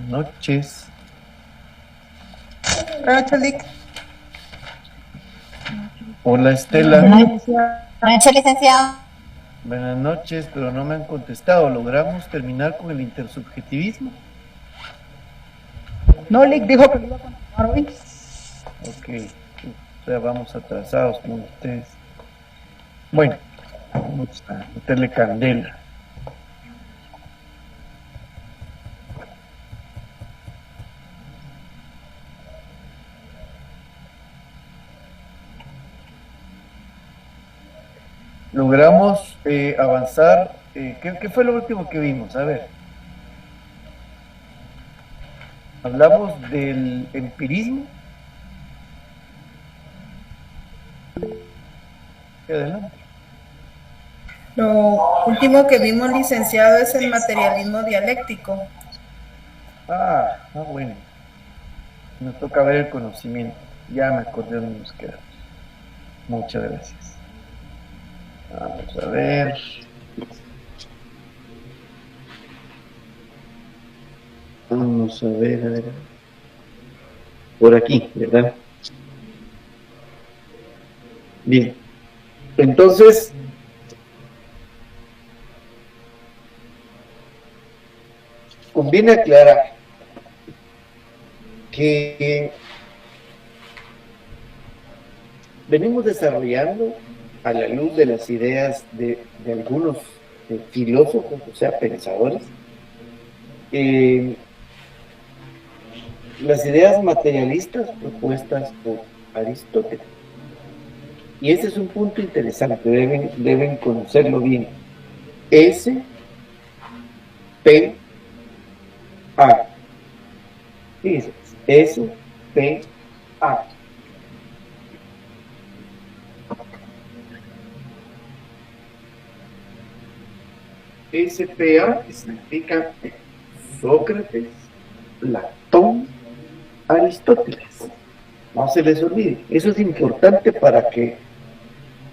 noches. Buenas noches. Hola, Estela. Buenas noches, licenciado. Buenas noches, pero no me han contestado. ¿Logramos terminar con el intersubjetivismo? No, Lick dijo que lo iba a continuar hoy. Ok, o sea, vamos atrasados con ustedes. Bueno, vamos a meterle candela. Logramos avanzar. ¿Qué fue lo último que vimos? A ver. Hablamos del empirismo. Adelante. Lo último que vimos, licenciado, es el materialismo dialéctico. Bueno. Nos toca ver el conocimiento. Ya me acordé dónde nos quedamos. Muchas gracias. Vamos a ver. Vamos a ver. Por aquí, ¿verdad? Bien. Entonces, conviene aclarar que venimos desarrollando a la luz de las ideas de algunos filósofos, o sea, pensadores, las ideas materialistas propuestas por Aristóteles. Y ese es un punto interesante, deben conocerlo bien. S, P, A. Fíjense, S, P, A. SPA, que significa Sócrates, Platón, Aristóteles. No se les olvide. Eso es importante para que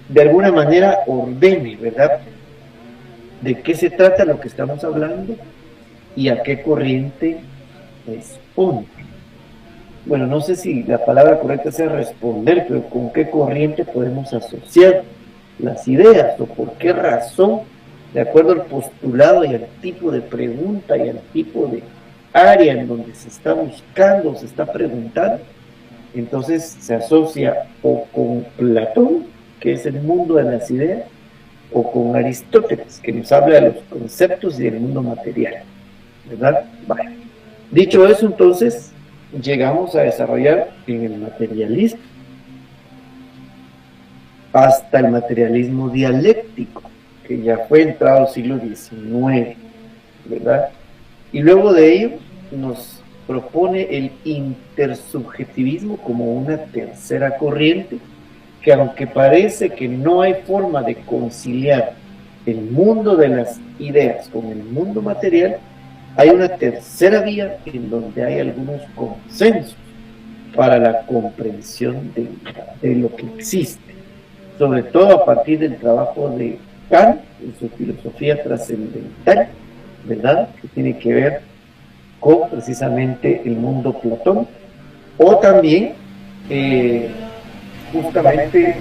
de alguna manera ordene, ¿verdad? De qué se trata lo que estamos hablando y a qué corriente responde. Bueno, no sé si la palabra correcta sea responder, pero con qué corriente podemos asociar las ideas o por qué razón, de acuerdo al postulado y al tipo de pregunta y al tipo de área en donde se está buscando, se está preguntando. Entonces se asocia o con Platón, que es el mundo de las ideas, o con Aristóteles, que nos habla de los conceptos y del mundo material, ¿verdad? Vale. Dicho eso, entonces, llegamos a desarrollar en el materialismo, hasta el materialismo dialéctico, que ya fue entrado al siglo XIX, ¿verdad? Y luego de ello nos propone el intersubjetivismo como una tercera corriente, que aunque parece que no hay forma de conciliar el mundo de las ideas con el mundo material, hay una tercera vía en donde hay algunos consensos para la comprensión de lo que existe, sobre todo a partir del trabajo de Kant en su filosofía trascendental, ¿verdad? Que tiene que ver con precisamente el mundo platónico, o también justamente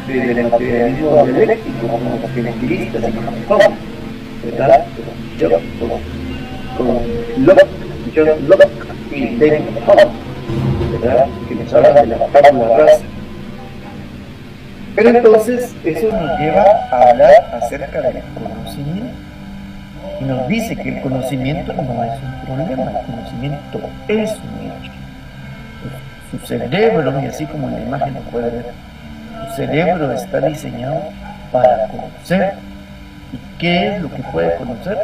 del materialismo dialéctico, como los empiristas y Platón, ¿verdad? Con John Locke y David Hume, ¿verdad? Que nos hablan de la tabla rasa. Pero entonces eso nos lleva a hablar acerca del conocimiento. Y nos dice que el conocimiento no es un problema, el conocimiento es un hecho. Su cerebro, y así como en la imagen lo puede ver, su cerebro está diseñado para conocer. ¿Y qué es lo que puede conocer?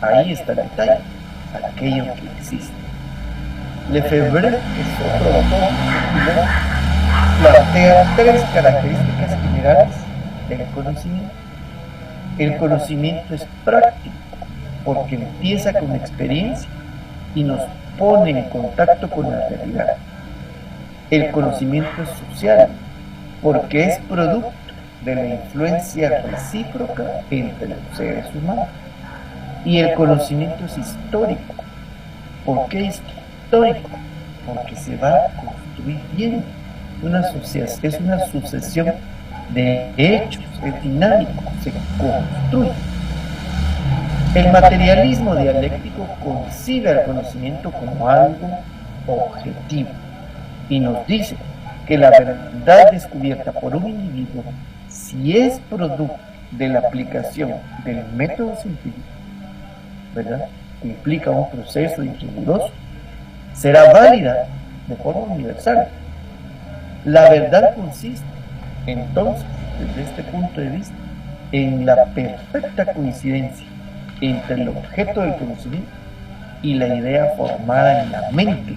Ahí está el detalle, aquello que existe. Lefebvre, que es otro autor, plantea tres características generales del conocimiento. El conocimiento es práctico, porque empieza con experiencia y nos pone en contacto con la realidad. El conocimiento es social, porque es producto de la influencia recíproca entre los seres humanos. Y el conocimiento es histórico, ¿Por qué histórico? Porque se va a construir bien. Es una sucesión de hechos, es dinámico, se construye. El materialismo dialéctico concibe al conocimiento como algo objetivo y nos dice que la verdad descubierta por un individuo, si es producto de la aplicación del método científico, ¿verdad?, que implica un proceso riguroso, será válida de forma universal. La verdad consiste, entonces, desde este punto de vista, en la perfecta coincidencia entre el objeto del conocimiento y la idea formada en la mente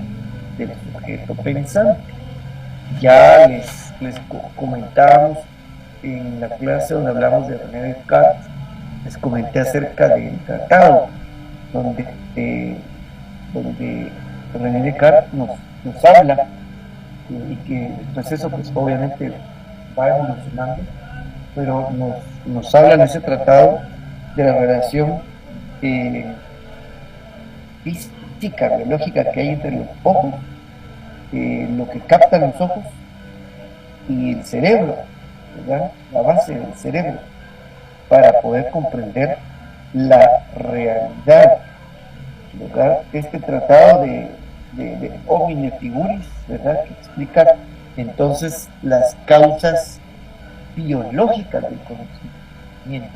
del sujeto pensante. Ya les comentábamos en la clase donde hablamos de René Descartes, les comenté acerca del tratado donde René Descartes nos habla, y que el proceso pues obviamente va evolucionando, pero nos habla en ese tratado de la relación física, biológica que hay entre los ojos, lo que captan los ojos y el cerebro, ¿verdad?, la base del cerebro, para poder comprender la realidad, ¿verdad? Este tratado de Homine Figuris, ¿verdad?, que explica entonces las causas biológicas del conocimiento.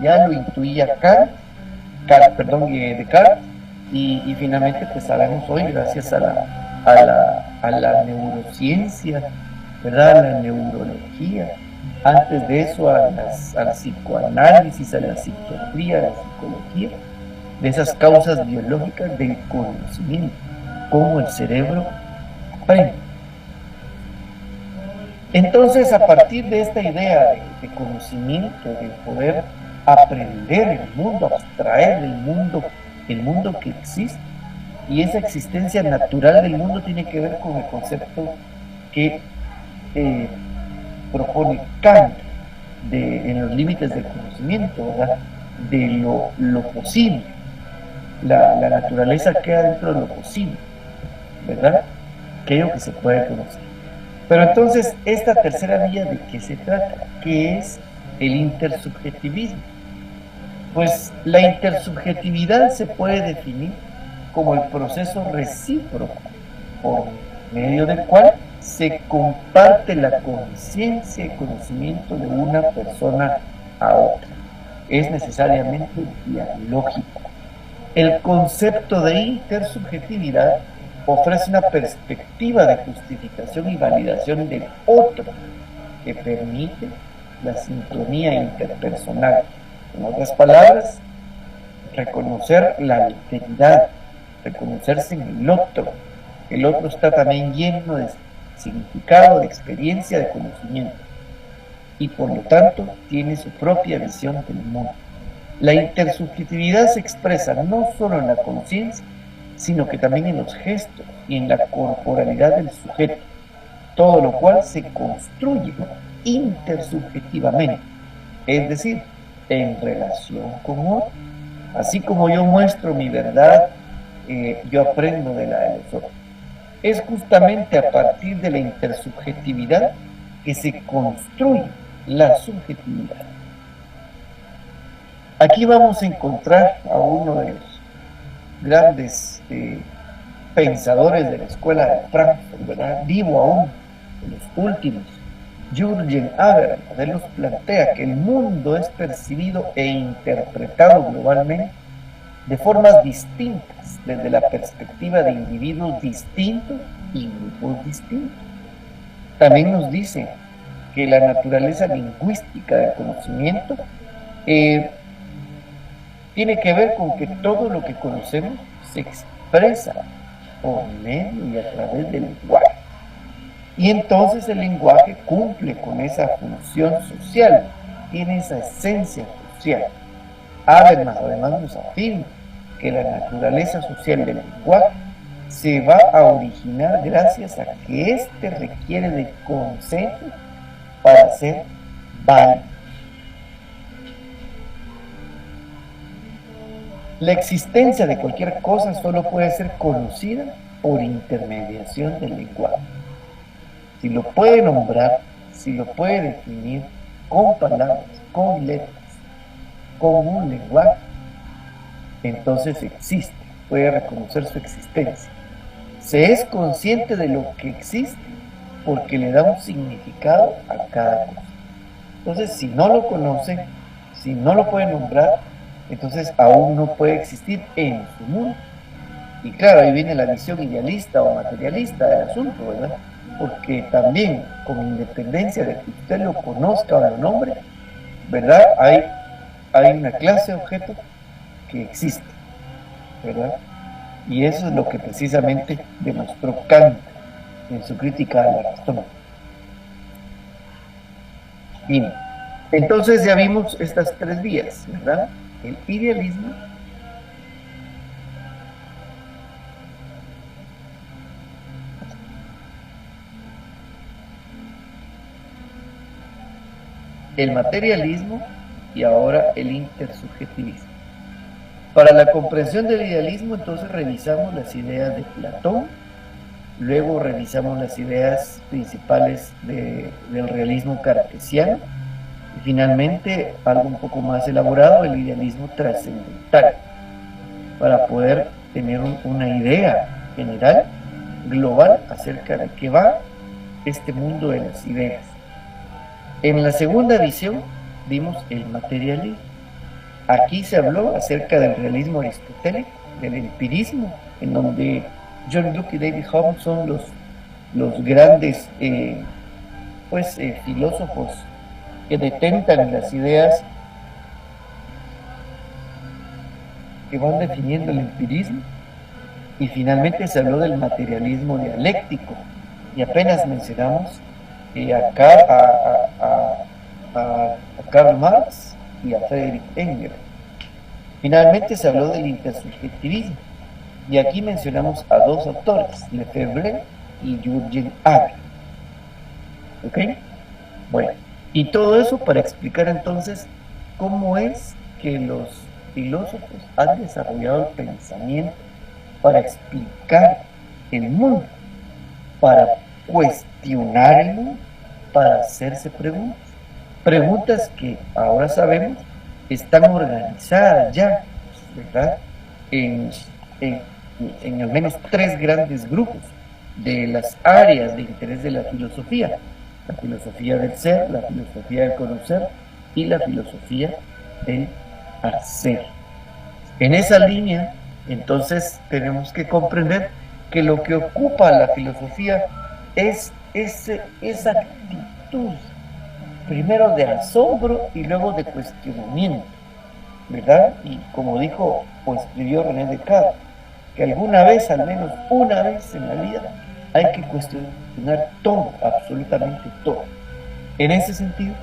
Ya lo intuía Descartes, y finalmente pues sabemos hoy, gracias a la neurociencia, ¿verdad?, a la neurología, antes de eso al psicoanálisis, a la psiquiatría, a la psicología, de esas causas biológicas del conocimiento, cómo el cerebro aprende. Entonces, a partir de esta idea de conocimiento, de poder aprender el mundo, abstraer el mundo que existe, y esa existencia natural del mundo tiene que ver con el concepto que propone Kant en los límites del conocimiento, ¿verdad?, de lo posible. La naturaleza queda dentro de lo posible, ¿verdad?, aquello que se puede conocer. Pero entonces, esta tercera vía, ¿de qué se trata? ¿Qué es el intersubjetivismo? Pues la intersubjetividad se puede definir como el proceso recíproco por medio del cual se comparte la conciencia y conocimiento de una persona a otra. Es necesariamente dialógico. El concepto de intersubjetividad ofrece una perspectiva de justificación y validación del otro que permite la sincronía interpersonal. En otras palabras, reconocer la alteridad, reconocerse en el otro. El otro está también lleno de significado, de experiencia, de conocimiento, y por lo tanto tiene su propia visión del mundo. La intersubjetividad se expresa no solo en la conciencia, sino que también en los gestos y en la corporalidad del sujeto, todo lo cual se construye intersubjetivamente, es decir, en relación con otro. Así como yo muestro mi verdad, yo aprendo de la de los otros. Es justamente a partir de la intersubjetividad que se construye la subjetividad. Aquí vamos a encontrar a uno de los grandes pensadores de la escuela de Frankfurt, ¿verdad?, vivo aún, de los últimos, Jürgen Habermas. Él nos plantea que el mundo es percibido e interpretado globalmente de formas distintas, desde la perspectiva de individuos distintos y grupos distintos. También nos dice que la naturaleza lingüística del conocimiento tiene que ver con que todo lo que conocemos se expresa por medio y a través del lenguaje. Y entonces el lenguaje cumple con esa función social, tiene esa esencia social. Habermas además nos afirma que la naturaleza social del lenguaje se va a originar gracias a que éste requiere de consenso para ser válido. La existencia de cualquier cosa solo puede ser conocida por intermediación del lenguaje. Si lo puede nombrar, si lo puede definir con palabras, con letras, con un lenguaje, entonces existe, puede reconocer su existencia. Se es consciente de lo que existe porque le da un significado a cada cosa. Entonces, si no lo conoce, si no lo puede nombrar, entonces aún no puede existir en su mundo. Y claro, ahí viene la visión idealista o materialista del asunto, ¿verdad? Porque también, con independencia de que usted lo conozca o lo nombre, ¿verdad? Hay una clase de objeto que existe, ¿verdad? Y eso es lo que precisamente demostró Kant en su crítica a la razón. Bien, entonces ya vimos estas tres vías, ¿verdad? El idealismo, el materialismo y ahora el intersubjetivismo. Para la comprensión del idealismo, entonces revisamos las ideas de Platón, luego revisamos las ideas principales del realismo cartesiano y finalmente, algo un poco más elaborado, el idealismo trascendental, para poder tener una idea general, global, acerca de qué va este mundo de las ideas. En la segunda visión vimos el materialismo. Aquí se habló acerca del realismo aristotélico, del empirismo, en donde John Locke y David Hume son los grandes filósofos que detentan las ideas que van definiendo el empirismo. Y finalmente se habló del materialismo dialéctico, y apenas mencionamos a Karl Marx y a Friedrich Engels. Finalmente se habló del intersubjetivismo, y aquí mencionamos a dos autores, Lefebvre y Jürgen Haber. ¿Ok? Bueno, y todo eso para explicar entonces cómo es que los filósofos han desarrollado el pensamiento para explicar el mundo, para cuestionar el mundo, para hacerse preguntas. Preguntas que ahora sabemos están organizadas ya, ¿verdad? En al menos tres grandes grupos de las áreas de interés de la filosofía del ser, la filosofía del conocer y la filosofía del hacer. En esa línea, entonces, tenemos que comprender que lo que ocupa la filosofía es esa actitud, primero de asombro y luego de cuestionamiento, ¿verdad? Y como dijo o escribió René Descartes, que alguna vez, al menos una vez en la vida, hay que cuestionar todo, absolutamente todo. En ese sentido,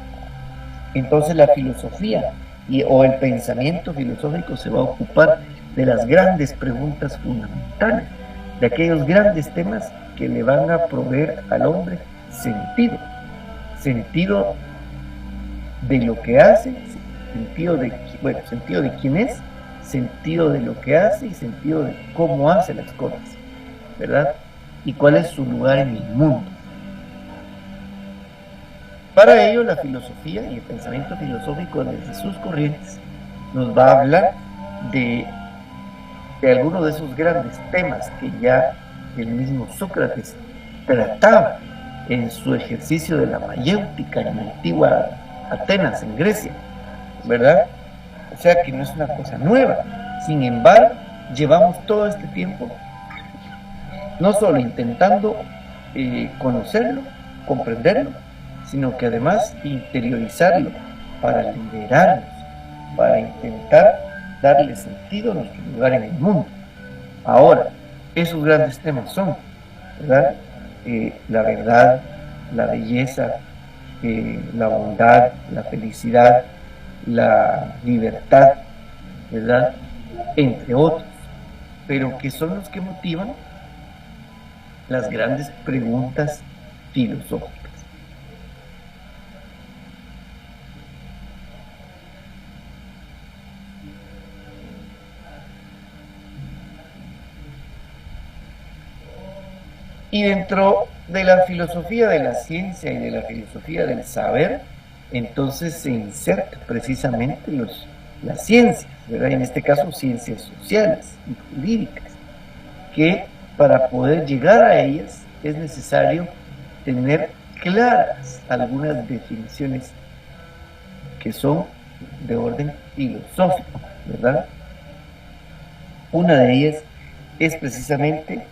entonces la filosofía o el pensamiento filosófico se va a ocupar de las grandes preguntas fundamentales, de aquellos grandes temas que le van a proveer al hombre sentido de lo que hace, sentido de quién es, sentido de lo que hace y sentido de cómo hace las cosas, ¿verdad? Y cuál es su lugar en el mundo. Para ello, la filosofía y el pensamiento filosófico desde sus corrientes nos va a hablar de algunos de esos grandes temas que ya el mismo Sócrates trataba en su ejercicio de la mayéutica en la antigua Atenas, en Grecia, ¿verdad? O sea que no es una cosa nueva. Sin embargo, llevamos todo este tiempo no solo intentando conocerlo, comprenderlo, sino que además interiorizarlo para liberarnos, para intentar darle sentido a nuestro lugar en el mundo. Ahora, esos grandes temas son, ¿verdad? La verdad, la belleza, la bondad, la felicidad, la libertad, ¿verdad? Entre otros, pero que son los que motivan las grandes preguntas filosóficas. Y dentro de la filosofía de la ciencia y de la filosofía del saber, entonces se inserta precisamente las ciencias, ¿verdad? En este caso ciencias sociales y jurídicas, que para poder llegar a ellas es necesario tener claras algunas definiciones que son de orden filosófico, ¿verdad? Una de ellas es precisamente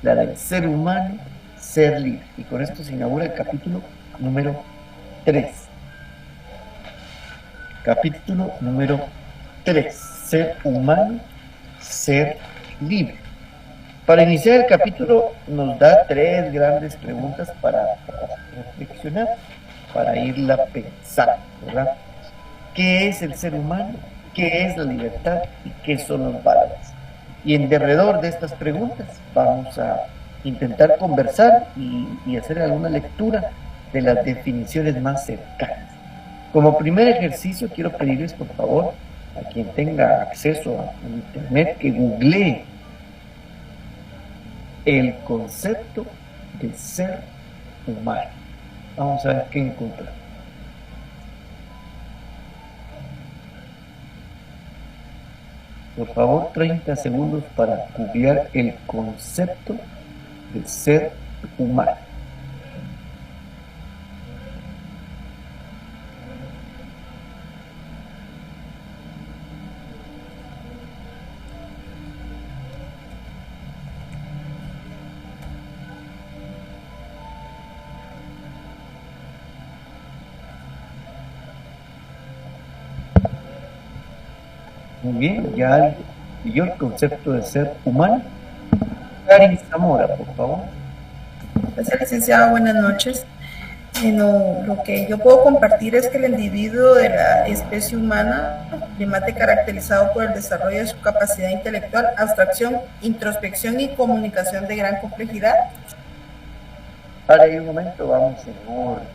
la del ser humano, ser libre. Y con esto se inaugura el capítulo número 3. Capítulo número 3. Ser humano, ser libre. Para iniciar el capítulo nos da 3 grandes preguntas para reflexionar, para irla pensando, ¿verdad? ¿Qué es el ser humano? ¿Qué es la libertad? ¿Y qué son los valores? Y en derredor de estas preguntas vamos a intentar conversar y hacer alguna lectura de las definiciones más cercanas. Como primer ejercicio quiero pedirles por favor a quien tenga acceso a internet que googlee el concepto de ser humano. Vamos a ver qué encontramos. Por favor, 30 segundos para googlear el concepto de ser humano. Muy bien, ya alguien vio el concepto de ser humano. Karin Zamora, por favor. Gracias, licenciado. Buenas noches. Lo que yo puedo compartir es que el individuo de la especie humana, primate caracterizado por el desarrollo de su capacidad intelectual, abstracción, introspección y comunicación de gran complejidad. Para un momento, vamos en orden.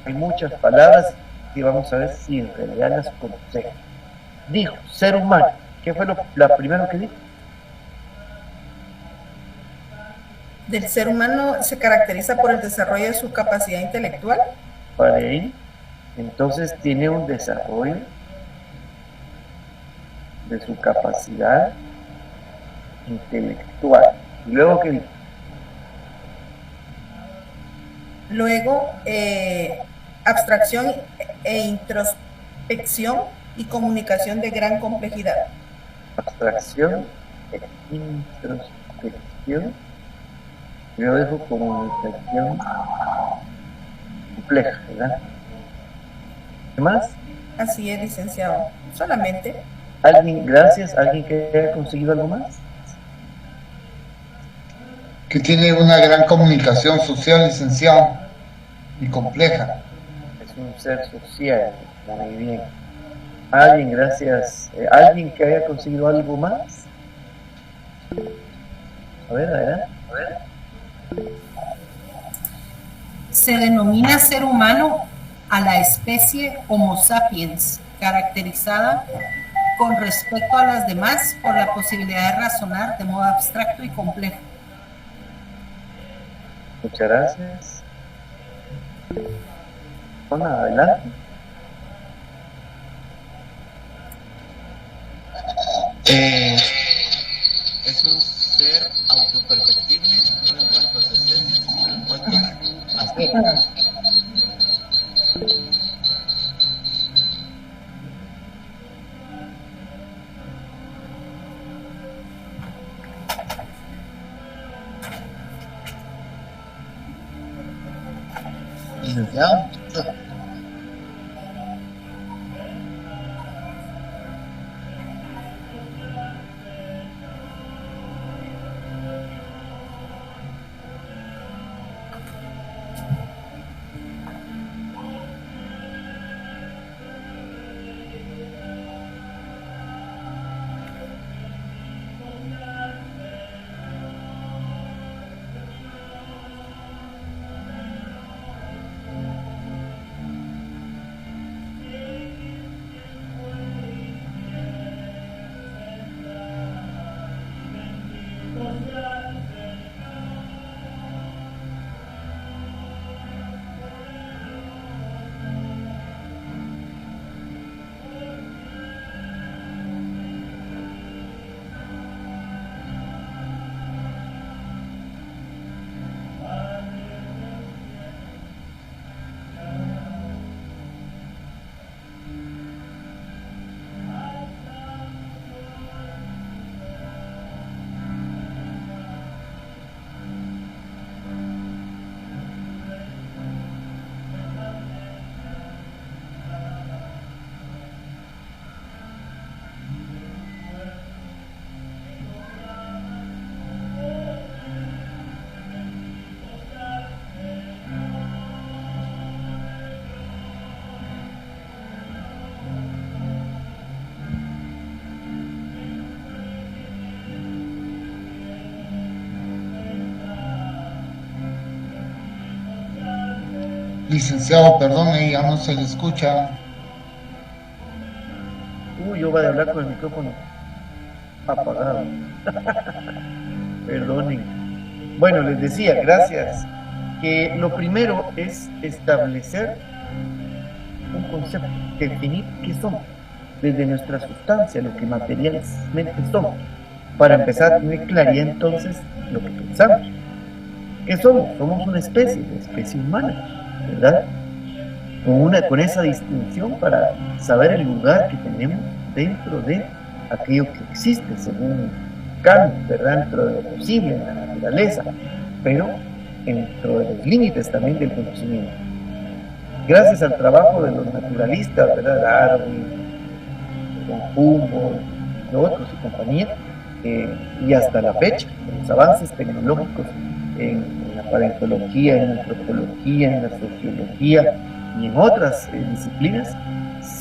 Hay muchas palabras y vamos a ver si en realidad las conocemos. Dijo, ser humano. ¿Qué fue lo primero que dijo? Del ser humano se caracteriza por el desarrollo de su capacidad intelectual. Para él, entonces tiene un desarrollo de su capacidad intelectual. Y luego que luego abstracción e introspección y comunicación de gran complejidad. Abstracción e introspección. Yo dejo comunicación compleja, ¿verdad? ¿Qué más? Así es, licenciado. Solamente. ¿Alguien, gracias, alguien que haya conseguido algo más? Que tiene una gran comunicación social, licenciado, y compleja. Es un ser social, muy bien. ¿Alguien, gracias? ¿Alguien que haya conseguido algo más? A ver, adelante. A ver. Se denomina ser humano a la especie Homo sapiens, caracterizada con respecto a las demás por la posibilidad de razonar de modo abstracto y complejo. Muchas gracias. Bueno, adelante. Es un ser autoperceptible, no en cuanto a su esencia, sino en cuanto a su aspecto. Licenciado. Licenciado, perdone, ya no se le escucha. Yo voy a hablar con el micrófono apagado. Perdonen. Bueno, les decía, gracias, que lo primero es establecer un concepto, definir qué somos, desde nuestra sustancia, lo que materialmente somos, para empezar a tener claridad entonces lo que pensamos. ¿Qué somos? Somos una especie, la especie humana, ¿verdad? Con esa distinción para saber el lugar que tenemos dentro de aquello que existe, según Kant, ¿verdad? Dentro de lo posible en la naturaleza, pero dentro de los límites también del conocimiento. Gracias al trabajo de los naturalistas, ¿verdad? Darwin, Humboldt, otros y compañía, y hasta la fecha, los avances tecnológicos en la paleontología, en la antropología, en la sociología y en otras disciplinas,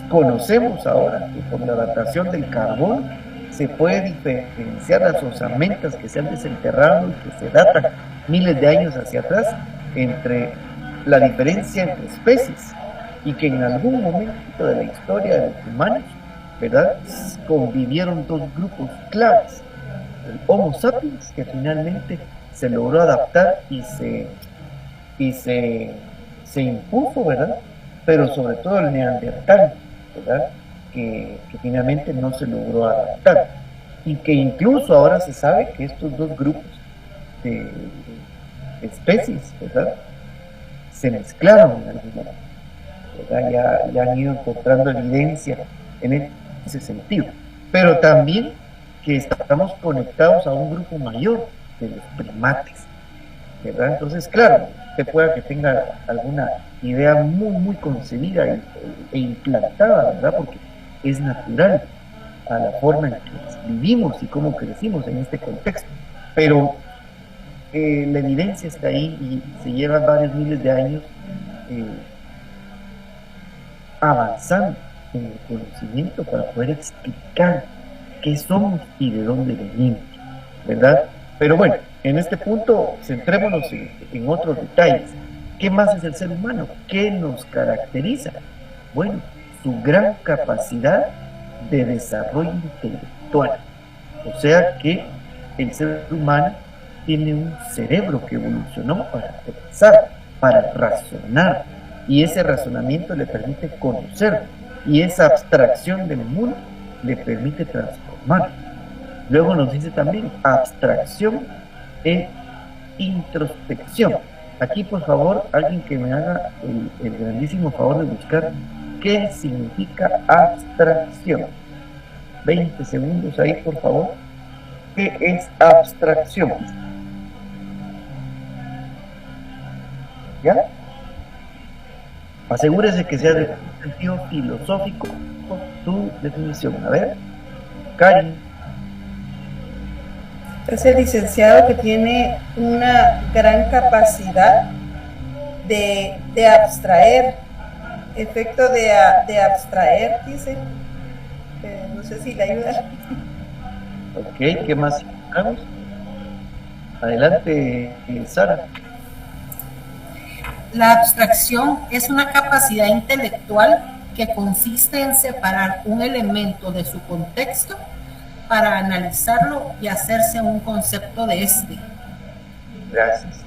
conocemos ahora que con la datación del carbón se puede diferenciar las osamentas que se han desenterrado y que se datan miles de años hacia atrás entre la diferencia entre especies y que en algún momento de la historia de los humanos, ¿verdad?, convivieron dos grupos claves: el Homo sapiens, que finalmente se logró adaptar y se impuso, ¿verdad?, pero sobre todo el Neandertal, ¿verdad?, que finalmente no se logró adaptar, y que incluso ahora se sabe que estos dos grupos de especies, ¿verdad?, se mezclaron en algún momento, ¿verdad? Ya han ido encontrando evidencia en ese sentido, pero también que estamos conectados a un grupo mayor de los primates, ¿verdad? Entonces, claro, usted pueda que tenga alguna idea muy concebida e implantada, ¿verdad? Porque es natural a la forma en que vivimos y cómo crecimos en este contexto, pero la evidencia está ahí y se llevan varios miles de años avanzando en el conocimiento para poder explicar qué somos y de dónde venimos, ¿verdad? Pero bueno, en este punto centrémonos en otros detalles. ¿Qué más es el ser humano? ¿Qué nos caracteriza? Bueno, su gran capacidad de desarrollo intelectual. O sea que el ser humano tiene un cerebro que evolucionó para pensar, para razonar, y ese razonamiento le permite conocer, y esa abstracción del mundo le permite transformar. Luego nos dice también abstracción e introspección. Aquí, por favor, alguien que me haga el grandísimo favor de buscar qué significa abstracción. 20 segundos ahí, por favor. ¿Qué es abstracción? ¿Ya? Asegúrese que sea de sentido filosófico tu definición. A ver, Karen. Es el licenciado que tiene una gran capacidad de abstraer, efecto de abstraer, dice. No sé si le ayuda. Ok, ¿qué más significamos? Adelante, Sara. La abstracción es una capacidad intelectual que consiste en separar un elemento de su contexto para analizarlo y hacerse un concepto de este. Gracias.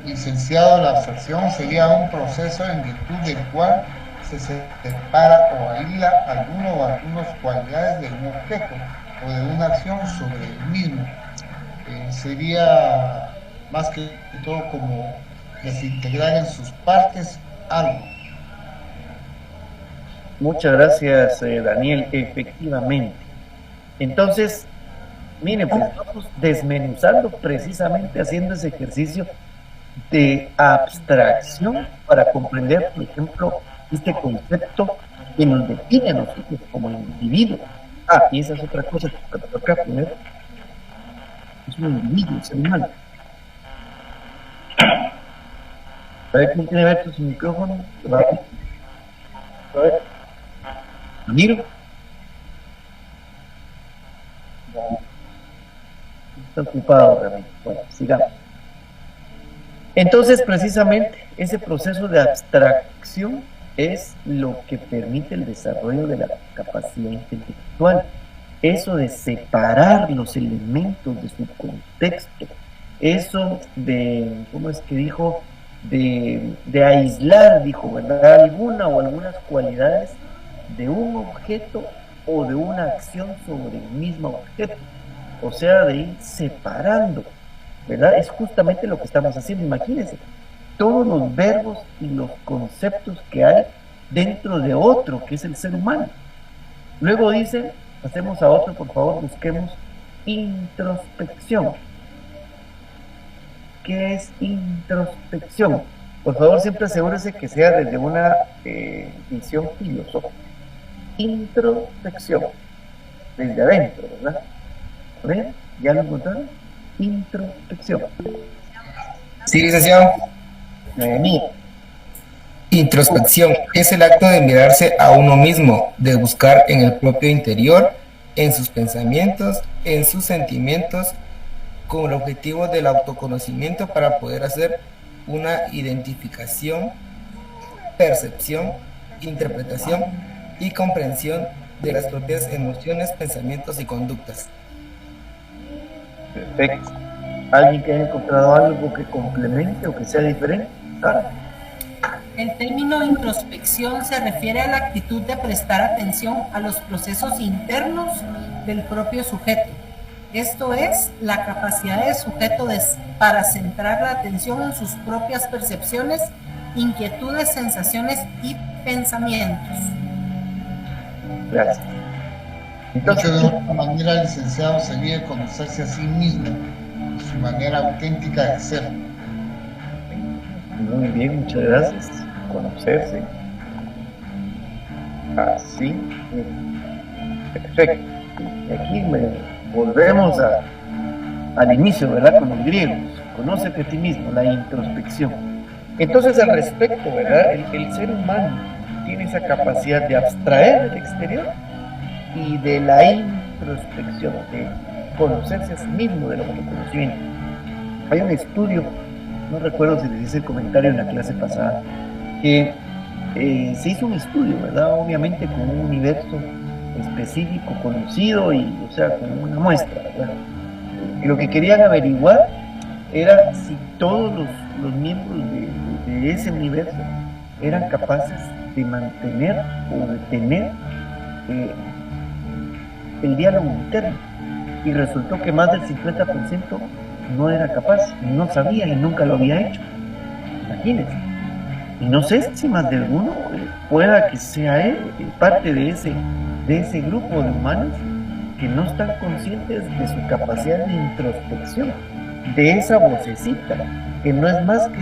Licenciado, la abstracción sería un proceso en virtud del cual se separa o aísla alguno o algunas cualidades de un objeto o de una acción sobre el mismo. Sería más que todo como desintegrar en sus partes algo. Muchas gracias, Daniel. Efectivamente. Entonces, miren, pues vamos desmenuzando precisamente haciendo ese ejercicio de abstracción para comprender, por ejemplo, este concepto que nos define a nosotros como individuos. Y esa es otra cosa que toca primero. Es un individuo, es humano. A ver, ¿quién tiene abierto su micrófono? A ver. Ramiro. Está ocupado, Ramiro. Bueno, sigamos. Entonces, precisamente, ese proceso de abstracción es lo que permite el desarrollo de la capacidad intelectual. Eso de separar los elementos de su contexto, eso de, ¿cómo es que dijo? De aislar, dijo, ¿verdad? Alguna o algunas cualidades de un objeto o de una acción sobre el mismo objeto. O sea, de ir separando, ¿verdad? Es justamente lo que estamos haciendo. Imagínense, todos los verbos y los conceptos que hay dentro de otro, que es el ser humano. Luego dice, pasemos a otro, por favor, busquemos introspección. ¿Qué es introspección? Por favor, siempre asegúrese que sea desde una visión filosófica. Introspección, desde adentro, ¿verdad? A ver, ¿ya lo encontraron? Introspección. Sí, licenciado. Mira, Introspección es el acto de mirarse a uno mismo, de buscar en el propio interior, en sus pensamientos, en sus sentimientos, con el objetivo del autoconocimiento para poder hacer una identificación, percepción, interpretación y comprensión de las propias emociones, pensamientos y conductas. perfecto. ¿Alguien que haya encontrado algo que complemente o que sea diferente? El término introspección se refiere a la actitud de prestar atención a los procesos internos del propio sujeto. Esto es, la capacidad del sujeto para centrar la atención en sus propias percepciones, inquietudes, sensaciones y pensamientos. Gracias. Dicho de Entonces, otra manera, licenciado, sería conocerse a sí mismo y su manera auténtica de ser. muy bien, muchas gracias. Conocerse. Así. Perfecto. Y aquí volvemos al inicio, ¿verdad? Con los griegos. Conócete a ti mismo, la introspección. Entonces, al respecto, ¿verdad? El ser humano tiene esa capacidad de abstraer del exterior y de la introspección, de conocerse a sí mismo, del autoconocimiento. Hay un estudio, no recuerdo si les hice el comentario en la clase pasada, que se hizo un estudio, ¿verdad? Obviamente con un universo específico, conocido, y, o sea, con una muestra, ¿verdad? Y lo que querían averiguar era si todos los miembros de ese universo eran capaces de mantener o de tener el diálogo interno. Y resultó que más del 50% no era capaz, no sabía y nunca lo había hecho. Imagínense. Y no sé si más de alguno pueda que sea él parte de ese grupo de humanos que no están conscientes de su capacidad de introspección, de esa vocecita, que no es más que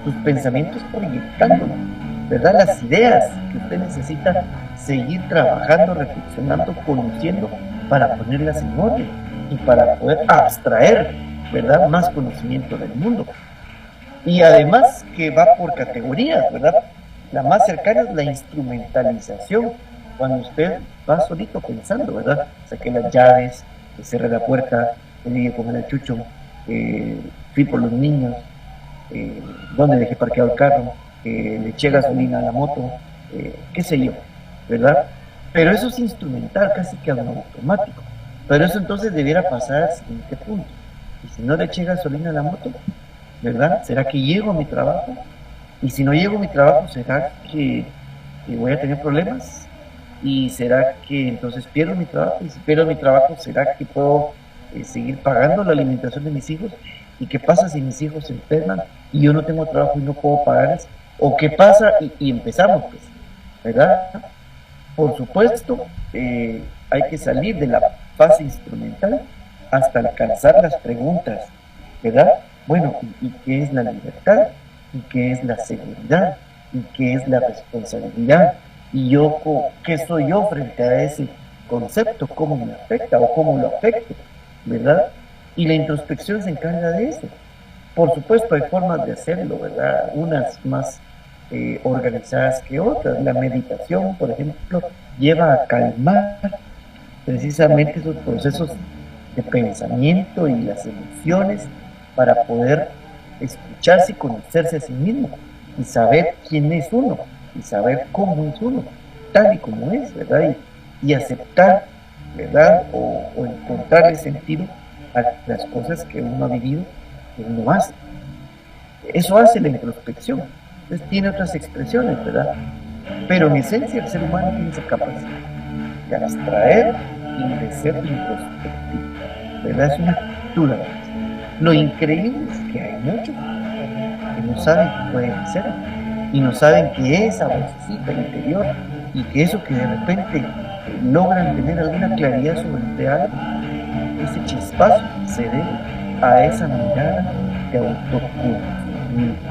sus pensamientos proyectándolo, ¿verdad? Las ideas que usted necesita seguir trabajando, reflexionando, conociendo para ponerlas en orden y para poder abstraer, ¿verdad? Más conocimiento del mundo. Y además que va por categorías, ¿verdad? La más cercana es la instrumentalización, cuando usted va solito pensando, ¿verdad? Saqué las llaves, cerré la puerta, llegué con el chucho, fui por los niños, dónde dejé parqueado el carro, le eché gasolina a la moto, qué sé yo, ¿verdad? Pero eso es instrumental, casi que automático. Pero eso entonces debiera pasar al siguiente punto. Y si no le eché gasolina a la moto, ¿verdad? ¿Será que llego a mi trabajo? Y si no llego a mi trabajo, ¿será que voy a tener problemas? ¿Y será que entonces pierdo mi trabajo? Y si pierdo mi trabajo, ¿será que puedo seguir pagando la alimentación de mis hijos? ¿Y qué pasa si mis hijos se enferman y yo no tengo trabajo y no puedo pagarles? ¿O qué pasa? Y empezamos, pues, ¿verdad? Por supuesto, hay que salir de la fase instrumental hasta alcanzar las preguntas, ¿verdad? Bueno, ¿y qué es la libertad? ¿Y qué es la seguridad? ¿Y qué es la responsabilidad? ¿Y yo qué soy yo frente a ese concepto? ¿Cómo me afecta o cómo lo afecto? ¿Verdad? Y la introspección se encarga de eso. Por supuesto, hay formas de hacerlo, ¿verdad? Unas más organizadas que otras. La meditación, por ejemplo, lleva a calmar precisamente esos procesos de pensamiento y las emociones para poder escucharse y conocerse a sí mismo, y saber quién es uno, y saber cómo es uno, tal y como es, ¿verdad? Y aceptar, ¿verdad? O encontrarle sentido a las cosas que uno ha vivido, que uno hace. Eso hace la introspección. Entonces tiene otras expresiones, ¿verdad? Pero en esencia el ser humano tiene esa capacidad de abstraer y de ser introspectivo, ¿verdad? Es una cultura. Lo increíble es que hay muchos que no saben que pueden ser y no saben que esa vocecita interior y que eso que de repente logran tener alguna claridad sobre algo, ese chispazo se debe a esa mirada de autoconocimiento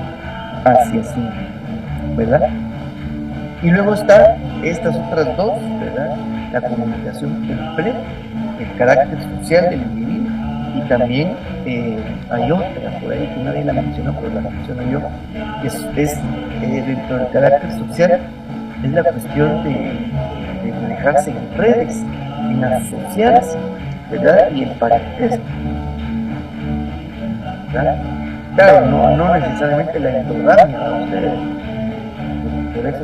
hacia sí, ¿verdad? Y luego están estas otras dos, ¿verdad? La comunicación completa, el carácter social del individuo, y también hay otra por ahí que nadie la menciona, pero la menciono yo, que es dentro del carácter social, es la cuestión de manejarse en redes, en asociarse, ¿verdad? Y el parentesco, ¿verdad? Claro, no necesariamente la endogamia, ¿no? Por eso,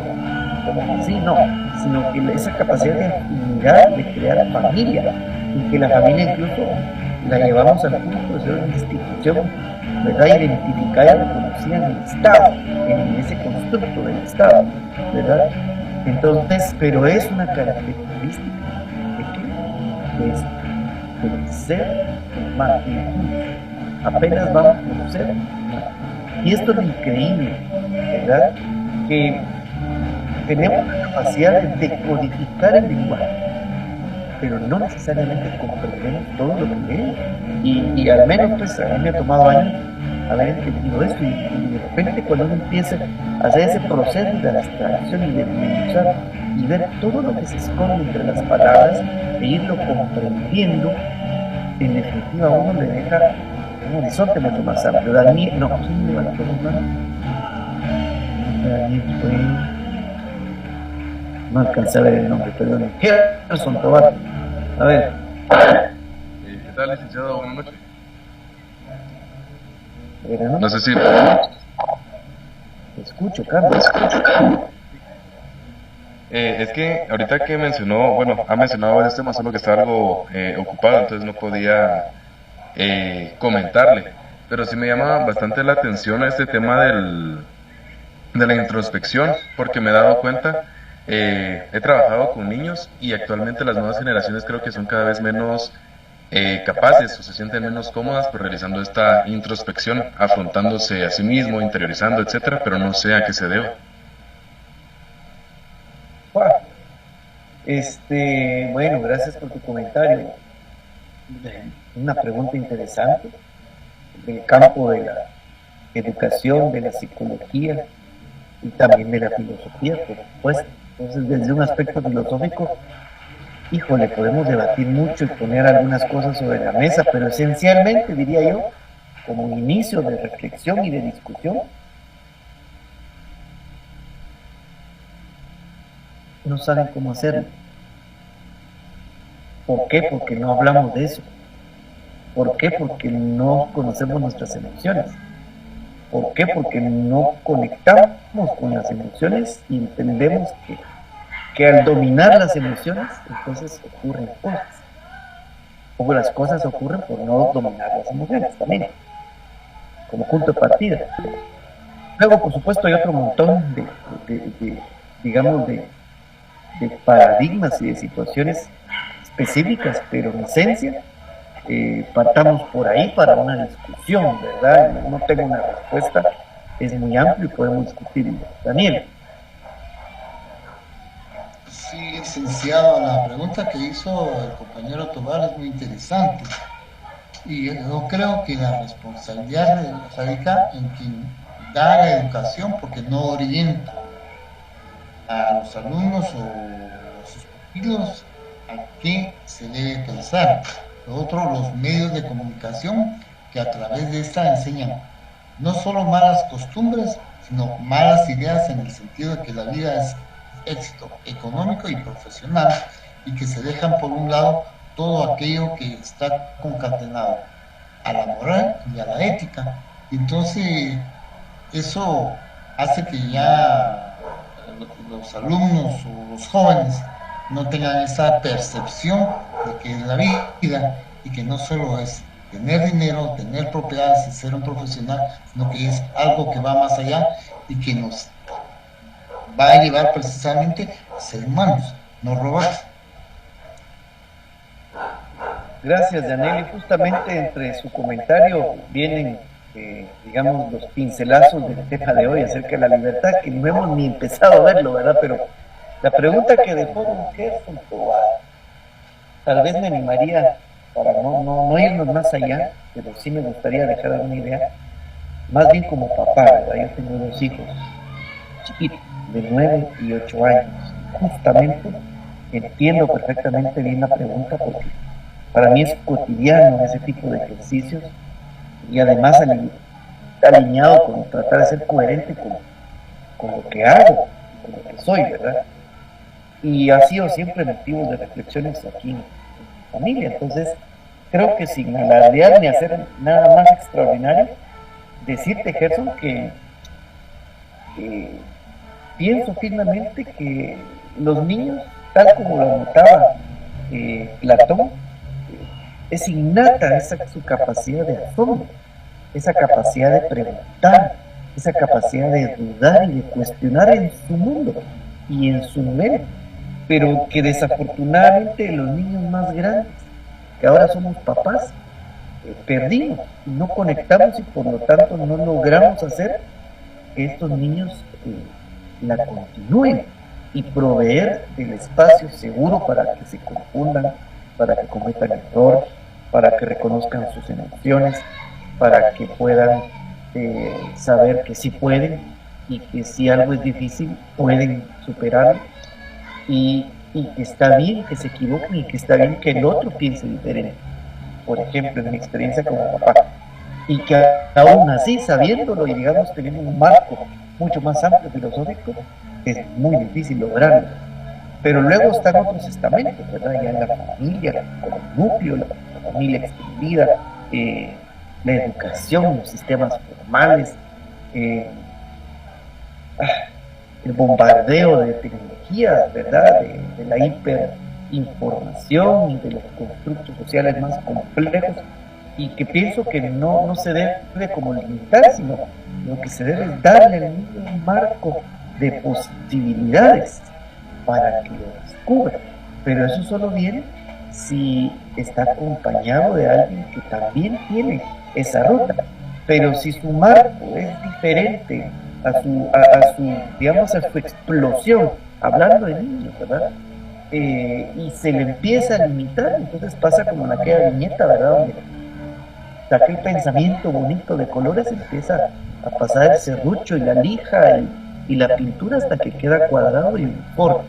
como así, no, sino que esa capacidad de afinidad, de crear familia, y que la familia incluso la llevamos al punto de ser una institución, ¿verdad? Identificada y reconocida en el Estado, en ese constructo del Estado, ¿verdad? Entonces, pero es una característica de esto, del ser humano. Apenas vamos a conocer, y esto es lo increíble, ¿verdad? Que tenemos la capacidad de decodificar el lenguaje, pero no necesariamente comprendemos todo lo que leemos. Y al menos pues a mí me ha tomado años haber entendido esto, y de repente cuando uno empieza a hacer ese proceso de abstracción y de desmenuzar y ver todo lo que se esconde entre las palabras e irlo comprendiendo, en definitiva a uno le deja un horizonte mucho más amplio. Daniel, no, ¿quién me levantó la mano? Daniel fue... No alcancé a ver el nombre, perdón. Gerson Tobar. A ver. ¿Qué tal, licenciado? Buenas noches. ¿No? No sé si... Te escucho, Carlos. Es que ahorita que mencionó, bueno, ha mencionado varios temas, solo que está algo ocupado, entonces no podía comentarle. Pero sí me llama bastante la atención este tema de la introspección, porque me he dado cuenta, he trabajado con niños y actualmente las nuevas generaciones creo que son cada vez menos capaces o se sienten menos cómodas por realizando esta introspección, afrontándose a sí mismo, interiorizando, etcétera, pero no sé a qué se deba. Bueno, gracias por tu comentario. Una pregunta interesante del campo de la educación, de la psicología y también de la filosofía, por supuesto. Entonces, desde un aspecto filosófico, híjole, podemos debatir mucho y poner algunas cosas sobre la mesa, pero esencialmente, diría yo, como inicio de reflexión y de discusión, no saben cómo hacerlo. ¿Por qué? Porque no hablamos de eso. ¿Por qué? Porque no conocemos nuestras emociones. ¿Por qué? Porque no conectamos con las emociones y entendemos que al dominar las emociones, entonces ocurren cosas. O las cosas ocurren por no dominar las emociones también, como punto de partida. Luego, por supuesto, hay otro montón de paradigmas y de situaciones específicas, pero en esencia partamos por ahí para una discusión, ¿verdad? No tengo una respuesta, es muy amplio y podemos discutir. Daniel. Sí, licenciado, la pregunta que hizo el compañero Tobar es muy interesante y yo creo que la responsabilidad radica en quien da la educación, porque no orienta a los alumnos o a sus pupilos a qué se debe pensar. Lo otro, los medios de comunicación que a través de esta enseñan no solo malas costumbres, sino malas ideas, en el sentido de que la vida es éxito económico y profesional, y que se dejan por un lado todo aquello que está concatenado a la moral y a la ética, Entonces, eso hace que ya los alumnos o los jóvenes no tengan esa percepción de que es la vida y que no solo es tener dinero, tener propiedades y ser un profesional, sino que es algo que va más allá y que nos va a llevar precisamente a ser humanos, no robots. Gracias, Yaneli. Justamente entre su comentario vienen, digamos, los pincelazos del tema de hoy acerca de la libertad, que no hemos ni empezado a verlo, ¿verdad? Pero la pregunta que dejó don Gerson Tobar, tal vez me animaría para no irnos más allá, pero sí me gustaría dejar una idea, más bien como papá, ¿verdad? Yo tengo dos hijos chiquitos, de 9 y 8 años. Justamente entiendo perfectamente bien la pregunta porque para mí es cotidiano ese tipo de ejercicios y además alineado con tratar de ser coherente con lo que hago, con lo que soy, ¿verdad? Y ha sido siempre motivo de reflexiones aquí en familia. Entonces, creo que sin alardear ni hacer nada más extraordinario, decirte, Gerson, que pienso firmemente que los niños, tal como lo anotaba Platón, es innata su capacidad de asombro, esa capacidad de preguntar, esa capacidad de dudar y de cuestionar en su mundo y en su mente, pero que desafortunadamente los niños más grandes, que ahora somos papás, perdimos, no conectamos y por lo tanto no logramos hacer que estos niños la continúen y proveer el espacio seguro para que se confundan, para que cometan error, para que reconozcan sus emociones, para que puedan saber que sí pueden y que si algo es difícil pueden superarlo y que está bien que se equivoquen y que está bien que el otro piense diferente. Por ejemplo, en mi experiencia como papá, y que aún así, sabiéndolo y digamos teniendo un marco mucho más amplio filosófico, es muy difícil lograrlo. Pero luego están otros estamentos, ¿verdad? Ya en la familia, como el núcleo, la familia extendida, la educación, los sistemas formales, el bombardeo de tecnologías, ¿verdad? De la hiperinformación y de los constructos sociales más complejos, y que pienso que no se debe como limitar, sino lo que se debe es darle al niño un marco de posibilidades para que lo descubra. Pero eso solo viene si está acompañado de alguien que también tiene esa ruta. Pero si su marco es diferente a su digamos, a su explosión, hablando de niños, ¿verdad? Y se le empieza a limitar, entonces pasa como en aquella viñeta, ¿verdad? Donde aquel pensamiento bonito de colores empieza a pasar el serrucho y la lija y la pintura hasta que queda cuadrado y uniforme.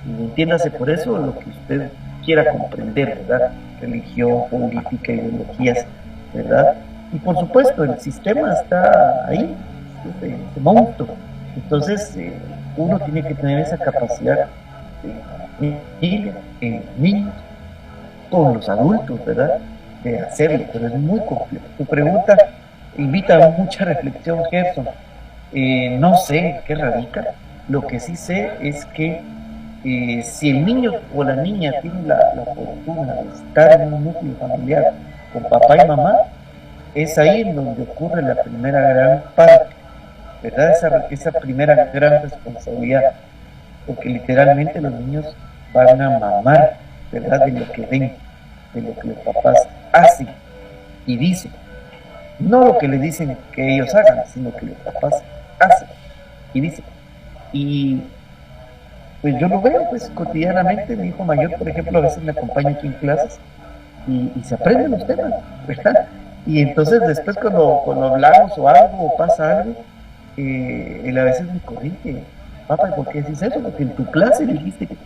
Y entiéndase por eso lo que usted quiera comprender, ¿verdad? Religión, política, ideologías, ¿verdad? Y por supuesto, el sistema está ahí, ese monstruo. Entonces, uno tiene que tener esa capacidad en niños, con los adultos, ¿verdad? De hacerlo, pero es muy complejo. Tu pregunta invita a mucha reflexión, Gerson. No sé en qué radica. Lo que sí sé es que si el niño o la niña tiene la fortuna de estar en un núcleo familiar con papá y mamá, es ahí en donde ocurre la primera gran parte, ¿verdad? Esa primera gran responsabilidad, porque literalmente los niños van a mamar, ¿verdad? De lo que ven, de lo que los papás hacen y dicen. No lo que le dicen que ellos hagan, sino que los papás hacen y dicen. Y pues yo lo veo pues cotidianamente. Mi hijo mayor, por ejemplo, a veces me acompaña aquí en clases y se aprenden los temas, ¿verdad? Y entonces después cuando hablamos o algo o pasa algo, él a veces me corrige: papá, ¿por qué dices eso? Porque en tu clase dijiste que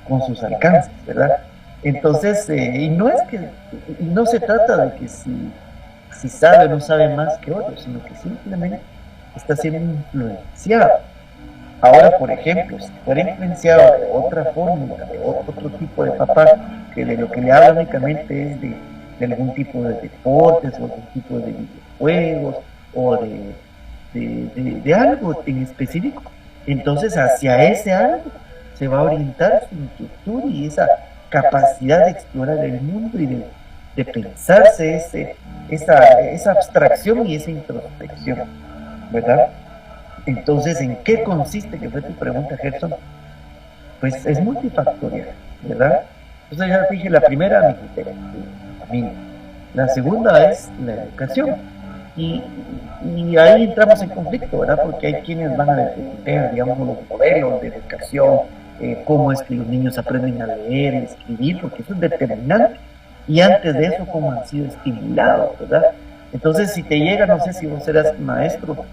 con sus alcances, ¿verdad? Entonces, y no se trata de que si sabe o no sabe más que otros, sino que simplemente está siendo influenciado. Ahora, por ejemplo, si fuera influenciado de otra fórmula, de otro tipo de papá, que de lo que le habla únicamente es de algún tipo de deportes o algún tipo de videojuegos o de algo en específico. Entonces hacia ese algo se va a orientar su inquietud y esa capacidad de explorar el mundo y de pensarse esa abstracción y esa introspección, ¿verdad? Entonces, ¿en qué consiste, que fue tu pregunta, Gerson? Pues es multifactorial, ¿verdad? Entonces ya dije, la primera, mi familia. La segunda es la educación. Y ahí entramos en conflicto, ¿verdad? Porque hay quienes van a defender, digamos, los modelos de educación, cómo es que los niños aprenden a leer, a escribir, porque eso es determinante. Y antes de eso, cómo han sido estimulados, ¿verdad? Entonces, si te llega, no sé si vos serás maestro,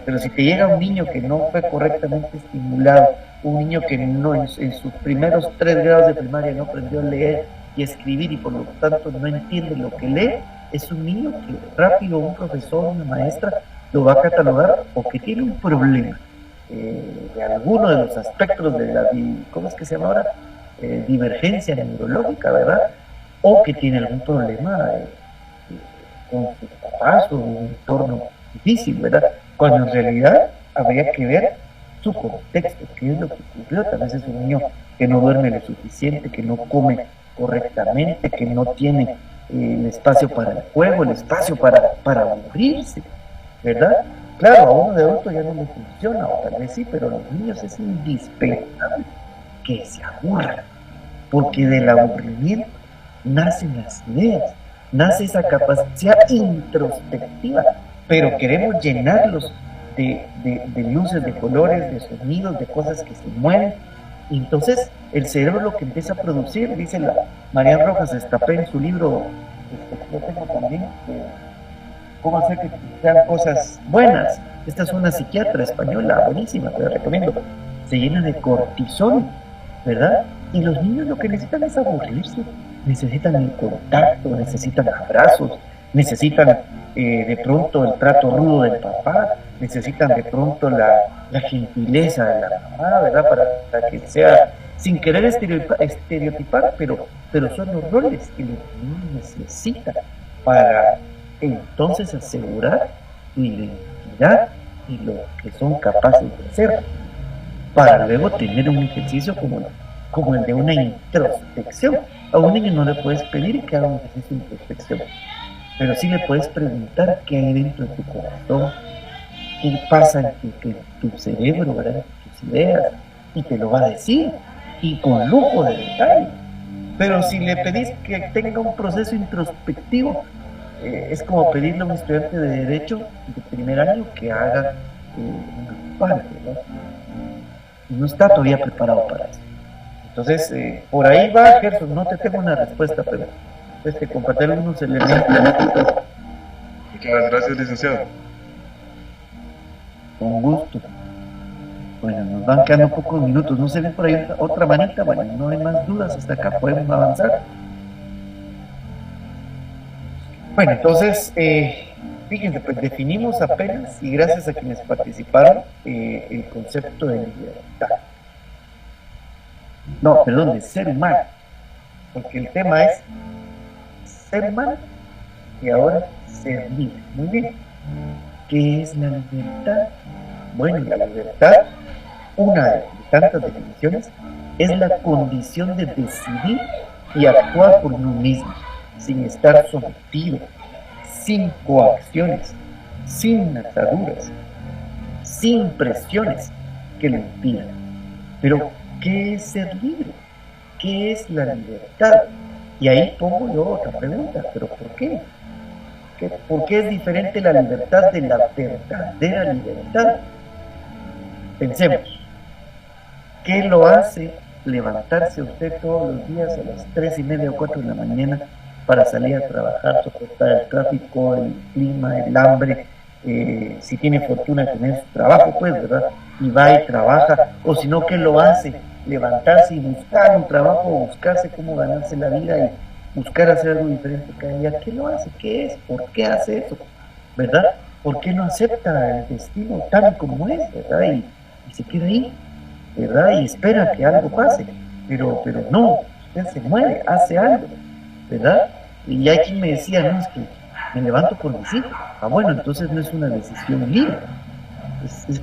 pero si te llega un niño que no fue correctamente estimulado, un niño que no en sus primeros 3 grados de primaria no aprendió a leer y escribir y por lo tanto no entiende lo que lee, es un niño que rápido un profesor, una maestra, lo va a catalogar o que tiene un problema de alguno de los aspectos de la, ¿cómo es que se llama ahora? Divergencia neurológica, ¿verdad? O que tiene algún problema con sus papás o un entorno difícil, ¿verdad? Cuando en realidad habría que ver su contexto, qué es lo que ocurrió. Tal vez es un niño que no duerme lo suficiente, que no come correctamente, que no tiene el espacio para el juego, el espacio para aburrirse, ¿verdad? Claro, a uno de adulto ya no le funciona, o tal vez sí, pero a los niños es indispensable que se aburran, porque del aburrimiento nacen las ideas, nace esa capacidad introspectiva, pero queremos llenarlos de luces, de colores, de sonidos, de cosas que se mueven. Y entonces el cerebro lo que empieza a producir, dice la Marian Rojas Estapé en su libro, yo tengo también, cómo hacer que sean cosas buenas. Esta es una psiquiatra española buenísima, te la recomiendo. Se llena de cortisol, ¿verdad? Y los niños lo que necesitan es aburrirse, necesitan el contacto, necesitan abrazos, necesitan de pronto el trato rudo del papá, necesitan de pronto la gentileza de la mamá, ¿verdad? Para que sea, sin querer estereotipar, pero son los roles que los niños necesitan para entonces asegurar su identidad y lo que son capaces de hacer, para luego tener un ejercicio como el de una introspección. A un niño no le puedes pedir que haga un ejercicio de introspección, pero sí le puedes preguntar qué hay dentro de tu corazón, qué pasa en tu cerebro, ¿verdad? Tus ideas, y te lo va a decir, y con lujo de detalle. Pero si le pedís que tenga un proceso introspectivo, es como pedirle a un estudiante de Derecho de primer año que haga una parte, ¿no? Y no está todavía preparado para eso. Entonces, por ahí va, Gerson, no te tengo una respuesta, pero compartir algunos elementos. Muchas gracias, licenciado. Con gusto. Bueno, nos van quedando pocos minutos. No se ve por ahí otra manita. Bueno, no hay más dudas hasta acá. Podemos avanzar. Bueno, entonces, fíjense, pues definimos apenas, y gracias a quienes participaron, el concepto de libertad. No, perdón, de ser humano. Porque el tema es ser humano y ahora ser libre. Muy bien. ¿Qué es la libertad? Bueno, la libertad, una de tantas definiciones, es la condición de decidir y actuar por uno mismo, sin estar sometido, sin coacciones, sin ataduras, sin presiones que lo impidan. Pero, ¿qué es ser libre? ¿Qué es la libertad? Y ahí pongo yo otra pregunta, ¿pero por qué? ¿Por qué es diferente la libertad de la verdadera libertad? Pensemos, ¿qué lo hace levantarse usted todos los días a las 3:30 o 4 de la mañana para salir a trabajar, soportar el tráfico, el clima, el hambre, si tiene fortuna de tener su trabajo, pues, ¿verdad? Y va y trabaja, o si no, ¿qué lo hace? Levantarse y buscar un trabajo, buscarse cómo ganarse la vida y buscar hacer algo diferente cada día. ¿Qué lo hace? ¿Qué es? ¿Por qué hace eso? ¿Verdad? ¿Por qué no acepta el destino tal como es? ¿Verdad? Y se queda ahí, ¿verdad? Y espera que algo pase, pero no, usted se mueve, hace algo, ¿verdad? Y hay quien me decía, no, es que me levanto por mis hijos. Ah, bueno, entonces no es una decisión libre.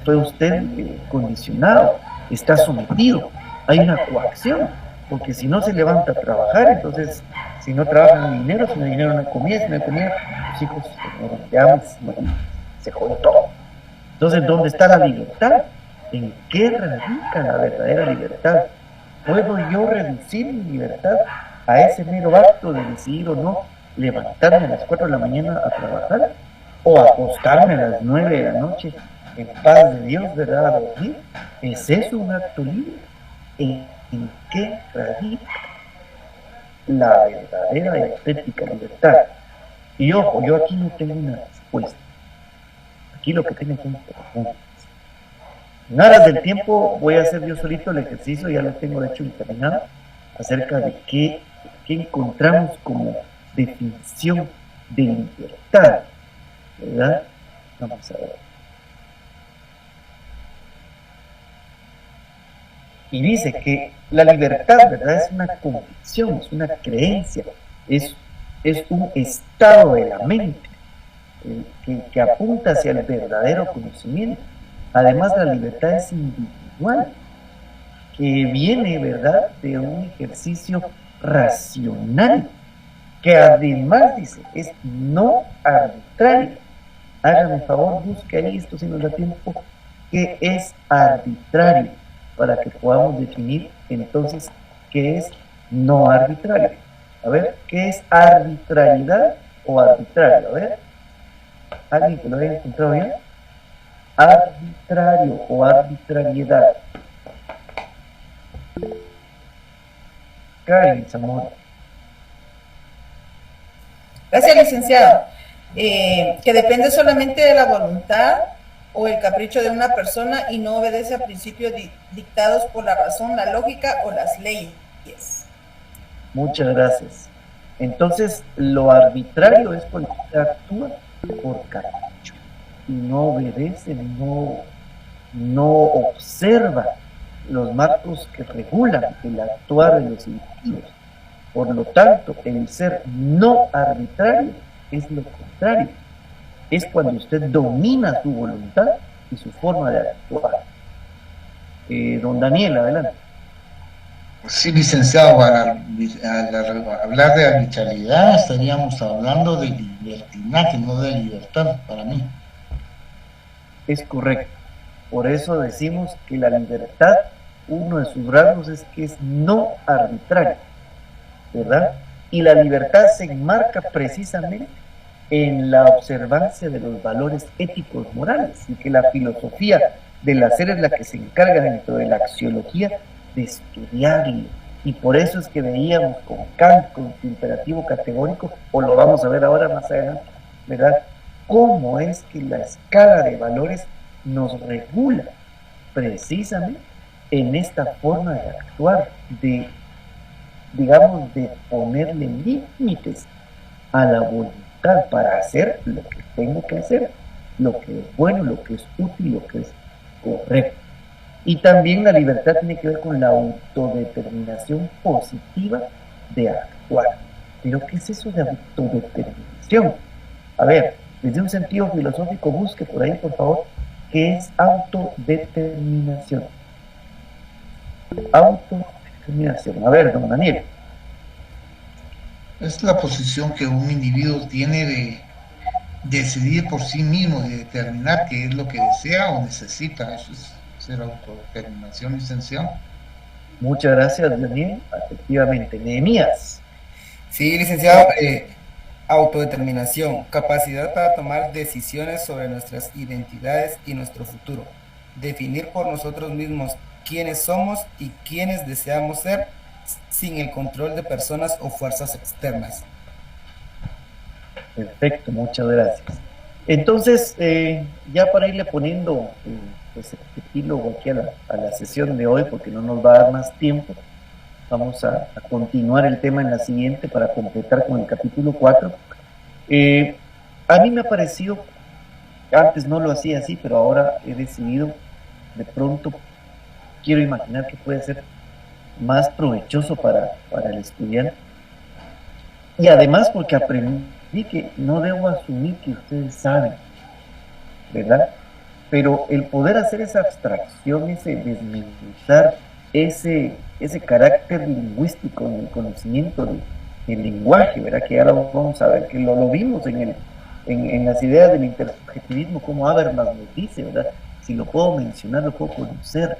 Fue usted condicionado, está sometido. Hay una coacción, porque si no se levanta a trabajar, entonces si no trabaja no hay dinero, si no hay dinero no hay comida, si no hay comida, los hijos se jode todo. Entonces, ¿dónde está la libertad? ¿En qué radica la verdadera libertad? ¿Puedo yo reducir mi libertad a ese mero acto de decidir o no levantarme a las 4 de la mañana a trabajar? ¿O acostarme a las 9 de la noche en paz de Dios, verdad, a dormir? ¿Es eso un acto libre? ¿En qué radica la verdadera y auténtica libertad? Y ojo, yo aquí no tengo una respuesta. Aquí lo que tengo son preguntas. En aras del tiempo voy a hacer yo solito el ejercicio, ya lo tengo de hecho determinado, acerca de qué encontramos como definición de libertad, ¿verdad? Vamos a ver. Y dice que la libertad, ¿verdad? Es una convicción, es una creencia, es un estado de la mente que apunta hacia el verdadero conocimiento. Además, la libertad es individual, que viene, ¿verdad?, de un ejercicio racional, que además, dice, es no arbitrario. Hágame el favor, busque ahí, esto si nos da tiempo, que es arbitrario, para que podamos definir entonces qué es no arbitrario. A ver, ¿qué es arbitrariedad o arbitrario? A ver, ¿alguien que lo haya encontrado bien? Arbitrario o arbitrariedad. Karen Zamora. Gracias, licenciado. Que depende solamente de la voluntad o el capricho de una persona y no obedece a principios dictados por la razón, la lógica o las leyes. Muchas gracias. Entonces, lo arbitrario es cuando usted actúa por capricho y no obedece, no observa los marcos que regulan el actuar de los individuos. Por lo tanto, el ser no arbitrario es lo contrario. Es cuando usted domina su voluntad y su forma de actuar. Don Daniel, adelante. Sí, licenciado, al hablar de arbitrariedad estaríamos hablando de libertinaje, no de libertad, para mí. Es correcto. Por eso decimos que la libertad, uno de sus rasgos es que es no arbitraria, ¿verdad? Y la libertad se enmarca precisamente en la observancia de los valores éticos morales, y que la filosofía del hacer es la que se encarga dentro de la axiología de estudiarlo. Y por eso es que veíamos con Kant, con su imperativo categórico, o lo vamos a ver ahora más adelante, ¿verdad?, cómo es que la escala de valores nos regula precisamente en esta forma de actuar, de, digamos, de ponerle límites a la voluntad para hacer lo que tengo que hacer, lo que es bueno, lo que es útil, lo que es correcto. Y también la libertad tiene que ver con la autodeterminación positiva de actuar. ¿Pero qué es eso de autodeterminación? A ver, desde un sentido filosófico, busque por ahí, por favor, ¿qué es autodeterminación? Autodeterminación. A ver, don Daniel. Es la posición que un individuo tiene de decidir por sí mismo, de determinar qué es lo que desea o necesita. Eso es ser autodeterminación, licenciado. Muchas gracias, Daniel. Efectivamente. Nehemías. Sí, licenciado, autodeterminación, capacidad para tomar decisiones sobre nuestras identidades y nuestro futuro, definir por nosotros mismos quiénes somos y quiénes deseamos ser, sin el control de personas o fuerzas externas. Perfecto, muchas gracias. Entonces, ya para irle poniendo pues el epílogo aquí a la sesión de hoy, porque no nos va a dar más tiempo, vamos a continuar el tema en la siguiente para completar con el capítulo 4. A mí me ha parecido, antes no lo hacía así, pero ahora he decidido, de pronto quiero imaginar que puede ser más provechoso para el estudiante. Y además porque sí que no debo asumir que ustedes saben, ¿verdad? Pero el poder hacer esa abstracción, ese desmenuzar, ese carácter lingüístico en el conocimiento del lenguaje, ¿verdad? Que ahora vamos a ver, que lo vimos en las ideas del intersubjetivismo, como Habermas nos dice, ¿verdad? Si lo puedo mencionar, lo puedo conocer,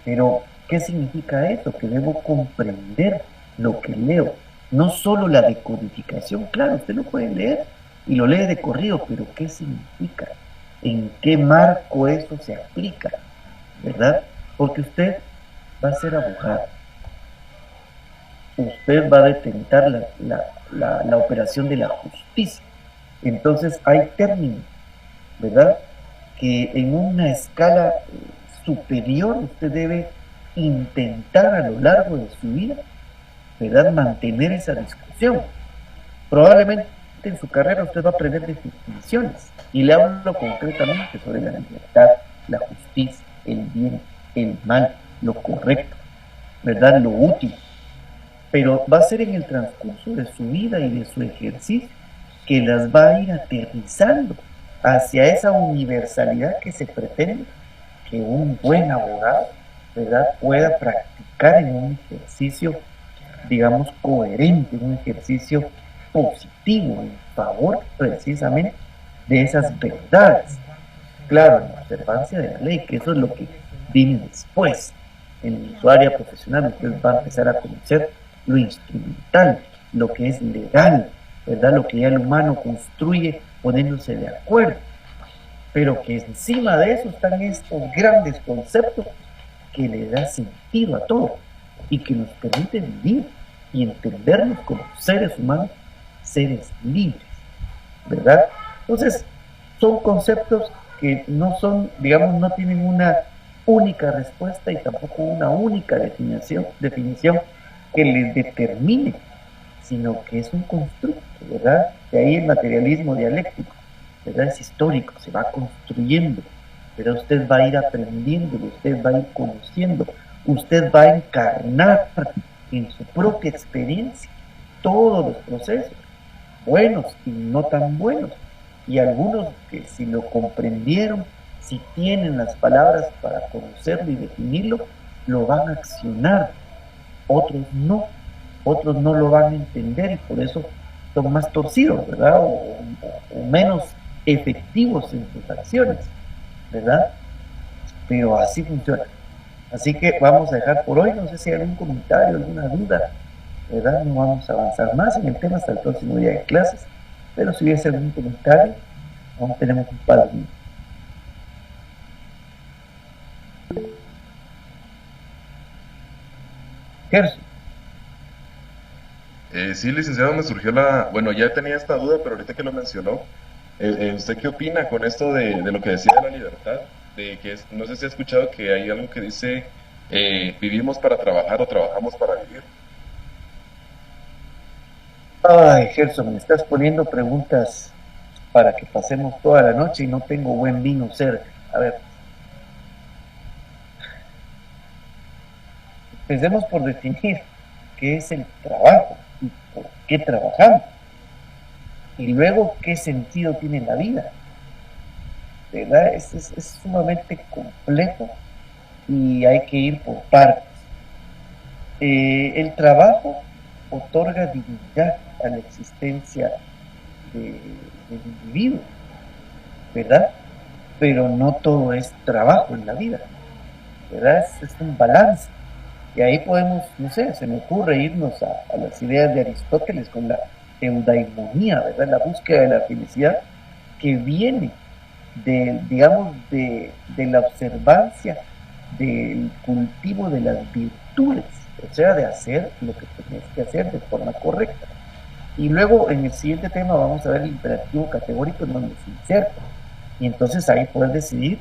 pero ¿qué significa eso? Que debo comprender lo que leo, no solo la decodificación, claro, usted lo puede leer y lo lee de corrido, pero ¿qué significa? ¿En qué marco eso se aplica? ¿Verdad? Porque usted va a ser abogado, usted va a detentar la operación de la justicia. Entonces hay términos, ¿verdad? Que en una escala superior usted debe intentar a lo largo de su vida, ¿verdad? Mantener esa discusión. Probablemente en su carrera usted va a aprender definiciones, y le hablo concretamente sobre la libertad, la justicia, el bien, el mal, lo correcto, ¿verdad? Lo útil. Pero va a ser en el transcurso de su vida y de su ejercicio que las va a ir aterrizando hacia esa universalidad que se pretende que un buen abogado, ¿verdad?, pueda practicar en un ejercicio, digamos, coherente, un ejercicio positivo en favor precisamente de esas verdades. Claro, en observancia de la ley, que eso es lo que viene después. En su área profesional usted va a empezar a conocer lo instrumental, lo que es legal, ¿verdad? Lo que ya el humano construye poniéndose de acuerdo. Pero que encima de eso están estos grandes conceptos que le da sentido a todo y que nos permite vivir y entendernos como seres humanos, seres libres, ¿verdad? Entonces, son conceptos que no son, digamos, no tienen una única respuesta y tampoco una única definición que les determine, sino que es un constructo, ¿verdad? De ahí el materialismo dialéctico, ¿verdad? Es histórico, se va construyendo, pero usted va a ir aprendiendo, usted va a ir conociendo, usted va a encarnar en su propia experiencia todos los procesos, buenos y no tan buenos, y algunos que si lo comprendieron, si tienen las palabras para conocerlo y definirlo, lo van a accionar, otros no lo van a entender y por eso son más torcidos, ¿verdad? O menos efectivos en sus acciones, ¿verdad? Pero así funciona. Así que vamos a dejar por hoy, no sé si hay algún comentario, alguna duda, ¿verdad? No vamos a avanzar más en el tema hasta el próximo día de clases, pero si hubiese algún comentario, aún tenemos un par de minutos. Gerson. Sí, licenciado, me surgió bueno, ya tenía esta duda, pero ahorita que lo mencionó, ¿usted qué opina con esto de lo que decía de la libertad? De que no sé si ha escuchado que hay algo que dice, vivimos para trabajar o trabajamos para vivir. Ay, Gerson, me estás poniendo preguntas para que pasemos toda la noche y no tengo buen vino cerca. A ver, empecemos por definir qué es el trabajo y por qué trabajamos. Y luego, qué sentido tiene la vida. ¿Verdad? Es sumamente complejo y hay que ir por partes. El trabajo otorga dignidad a la existencia del individuo, ¿verdad? Pero no todo es trabajo en la vida, ¿verdad? Es un balance. Y ahí podemos, no sé, se me ocurre irnos a las ideas de Aristóteles con la eudaimonía, ¿verdad? La búsqueda de la felicidad que viene digamos, de la observancia del cultivo de las virtudes, o sea, de hacer lo que tienes que hacer de forma correcta. Y luego en el siguiente tema vamos a ver el imperativo categórico en donde se inserta. Y entonces ahí puedes decidir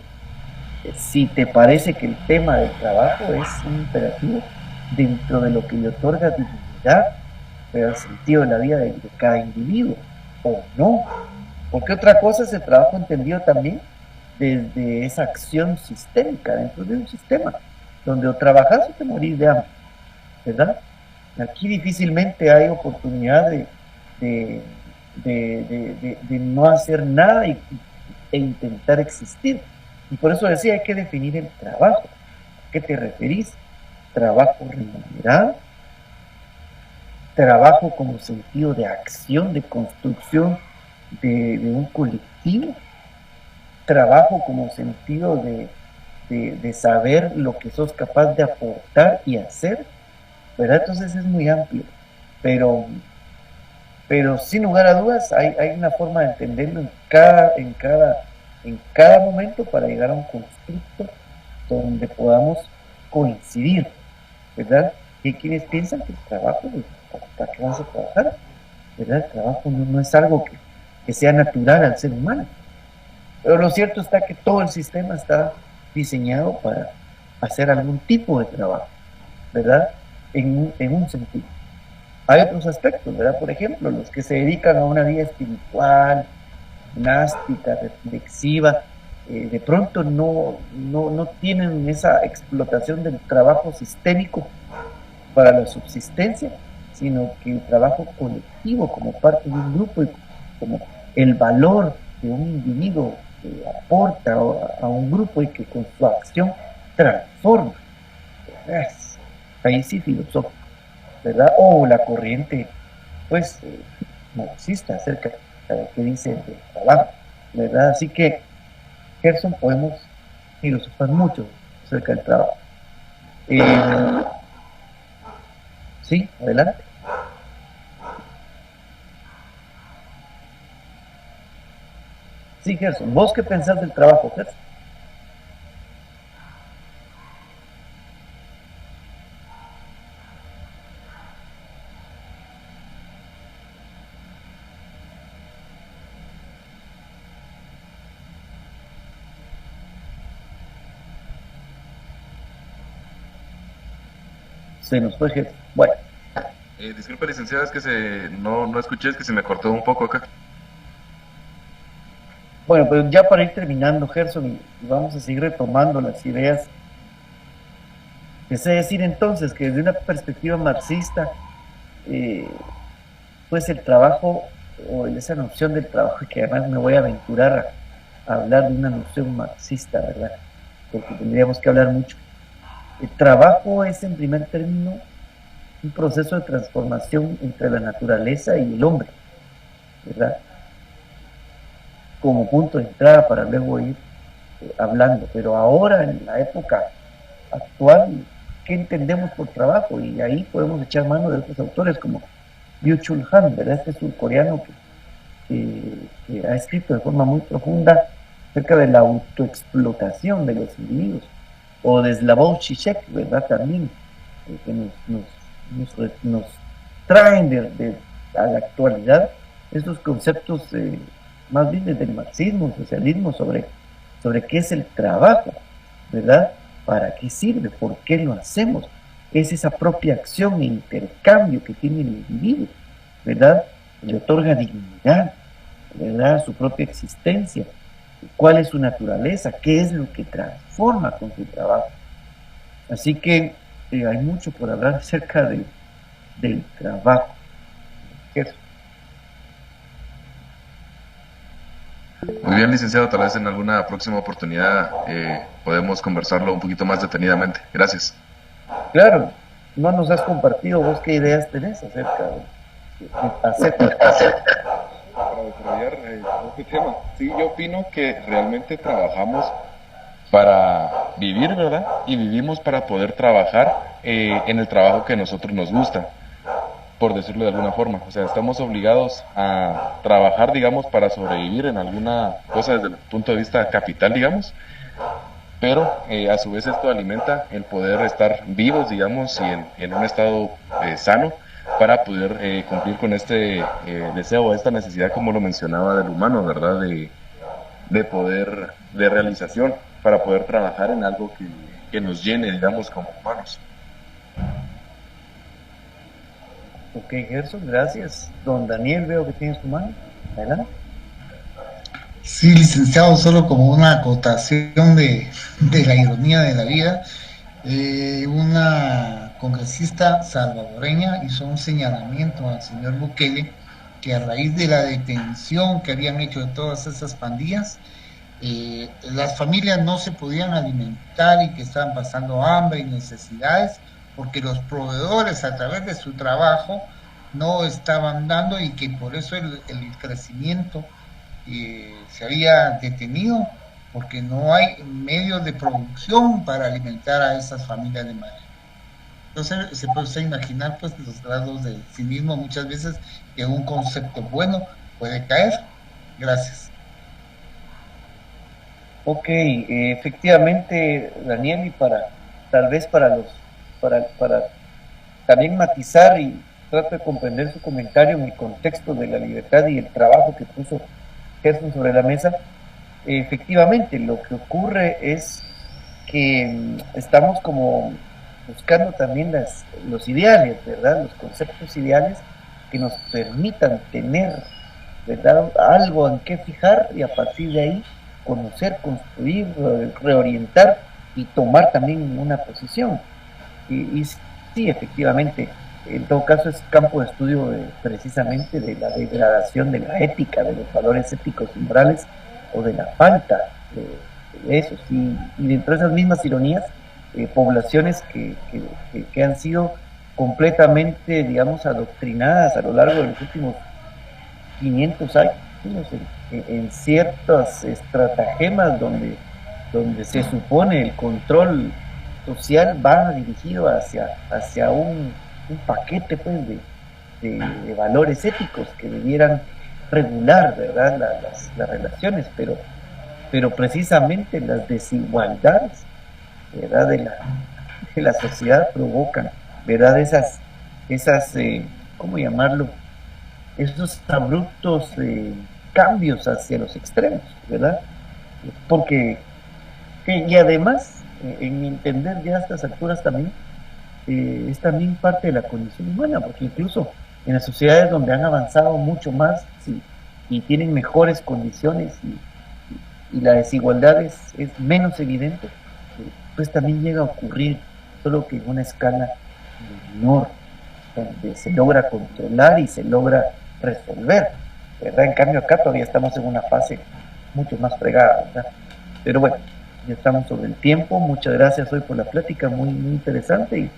si te parece que el tema del trabajo es un imperativo dentro de lo que le otorga dignidad, el sentido de la vida de cada individuo, o no. Porque otra cosa es el trabajo entendido también desde esa acción sistémica dentro de un sistema, donde o trabajas o te morís de hambre, ¿verdad? Aquí difícilmente hay oportunidad de de no hacer nada e intentar existir. Y por eso decía, hay que definir el trabajo. ¿A qué te referís? Trabajo remunerado, trabajo como sentido de acción, de construcción de un colectivo, trabajo como sentido de saber lo que sos capaz de aportar y hacer, ¿verdad? Entonces es muy amplio, pero sin lugar a dudas hay una forma de entenderlo en cada momento para llegar a un constructo donde podamos coincidir, ¿verdad? Y hay quienes piensan que el trabajo, ¿para qué vas a trabajar? ¿Verdad? El trabajo no es algo que sea natural al ser humano. Pero lo cierto está que todo el sistema está diseñado para hacer algún tipo de trabajo, ¿verdad? En un sentido. Hay otros aspectos, ¿verdad? Por ejemplo, los que se dedican a una vida espiritual, gnástica, reflexiva, de pronto no tienen esa explotación del trabajo sistémico para la subsistencia, sino que el trabajo colectivo como parte de un grupo y como el valor de un individuo que aporta a un grupo y que con su acción transforma. Ahí sí filosófico, ¿verdad? O la corriente, pues, marxista acerca de lo que dice el trabajo, ¿verdad? Así que, Gerson, podemos filosofar mucho acerca del trabajo. Sí, adelante. Sí, Gerson, ¿vos qué pensás del trabajo, Gerson? Se nos fue, Gerson. Bueno. Disculpe, licenciada, es que no escuché, es que se me cortó un poco acá. Bueno, pues ya para ir terminando, Gerson, y vamos a seguir retomando las ideas. Deseo decir entonces que desde una perspectiva marxista, pues el trabajo, o esa noción del trabajo, que además me voy a aventurar a hablar de una noción marxista, ¿verdad? Porque tendríamos que hablar mucho. El trabajo es, en primer término, un proceso de transformación entre la naturaleza y el hombre, ¿verdad? Como punto de entrada para luego ir hablando. Pero ahora, en la época actual, ¿qué entendemos por trabajo? Y ahí podemos echar mano de otros autores como Byung-Chul Han, ¿verdad? Este surcoreano que ha escrito de forma muy profunda acerca de la autoexplotación de los individuos, o de Slavoj Žižek, ¿verdad? También, que nos traen a la actualidad estos conceptos más bien desde el marxismo, el socialismo, sobre qué es el trabajo, ¿verdad? ¿Para qué sirve? ¿Por qué lo hacemos? Es esa propia acción e intercambio que tiene el individuo, ¿verdad? Le otorga dignidad, ¿verdad? Su propia existencia. ¿Cuál es su naturaleza? ¿Qué es lo que transforma con su trabajo? Así que hay mucho por hablar acerca del trabajo. Eso. Muy bien, licenciado, tal vez en alguna próxima oportunidad podemos conversarlo un poquito más detenidamente. Gracias. Claro, no nos has compartido vos qué ideas tenés acerca de hacer. Para desarrollar este tema, sí, yo opino que realmente trabajamos para vivir, ¿verdad? Y vivimos para poder trabajar en el trabajo que a nosotros nos gusta, por decirlo de alguna forma. O sea, estamos obligados a trabajar, digamos, para sobrevivir en alguna cosa desde el punto de vista capital, digamos, pero a su vez esto alimenta el poder estar vivos, digamos, y en un estado sano para poder cumplir con este deseo, esta necesidad, como lo mencionaba, del humano, ¿verdad? De poder, de realización, para poder trabajar en algo que nos llene, digamos, como humanos. Ok, Gerson, gracias. Don Daniel, veo que tiene su mano. Adelante. Sí, licenciado, solo como una acotación de la ironía de la vida. Una congresista salvadoreña hizo un señalamiento al señor Bukele que a raíz de la detención que habían hecho de todas esas pandillas, las familias no se podían alimentar y que estaban pasando hambre y necesidades porque los proveedores a través de su trabajo no estaban dando, y que por eso el crecimiento se había detenido, porque no hay medios de producción para alimentar a esas familias de manera. Entonces se puede imaginar pues los grados de cinismo muchas veces que un concepto bueno puede caer. Gracias. Ok, efectivamente, Daniel, y tal vez para también matizar y trato de comprender su comentario en el contexto de la libertad y el trabajo que puso Gerson sobre la mesa. Efectivamente, lo que ocurre es que estamos como buscando también los ideales, ¿verdad? Los conceptos ideales que nos permitan tener, ¿verdad?, algo en qué fijar, y a partir de ahí conocer, construir, reorientar y tomar también una posición. Y sí, efectivamente, en todo caso es campo de estudio precisamente de la degradación de la ética, de los valores éticos y morales, o de la falta de eso. Y dentro de esas mismas ironías, poblaciones que han sido completamente, digamos, adoctrinadas a lo largo de los últimos 500 años en ciertas estratagemas donde se supone el control social va dirigido hacia un paquete pues de valores éticos que debieran regular, ¿verdad?, las relaciones, pero precisamente las desigualdades, ¿verdad?, de la sociedad provocan, ¿verdad?, esas ¿cómo llamarlo?, esos abruptos cambios hacia los extremos, ¿verdad? Porque, y además, en mi entender ya a estas alturas también, es también parte de la condición humana, porque incluso en las sociedades donde han avanzado mucho más, sí, y tienen mejores condiciones y la desigualdad es menos evidente, pues también llega a ocurrir, solo que en una escala menor, donde se logra controlar y se logra resolver, ¿verdad? En cambio acá todavía estamos en una fase mucho más fregada, ¿verdad? Pero bueno, ya estamos sobre el tiempo. Muchas gracias hoy por la plática, muy, muy interesante,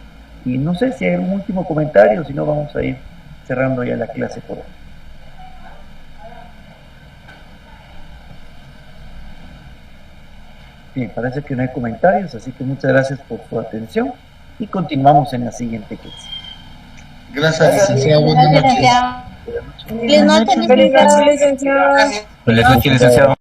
y no sé si hay un último comentario, si no vamos a ir cerrando ya la clase por hoy. Bien, parece que no hay comentarios, así que muchas gracias por su atención y continuamos en la siguiente clase. Gracias, licenciado. Buenas noches. Buenas noches, licenciado. Buenas noches, licenciado.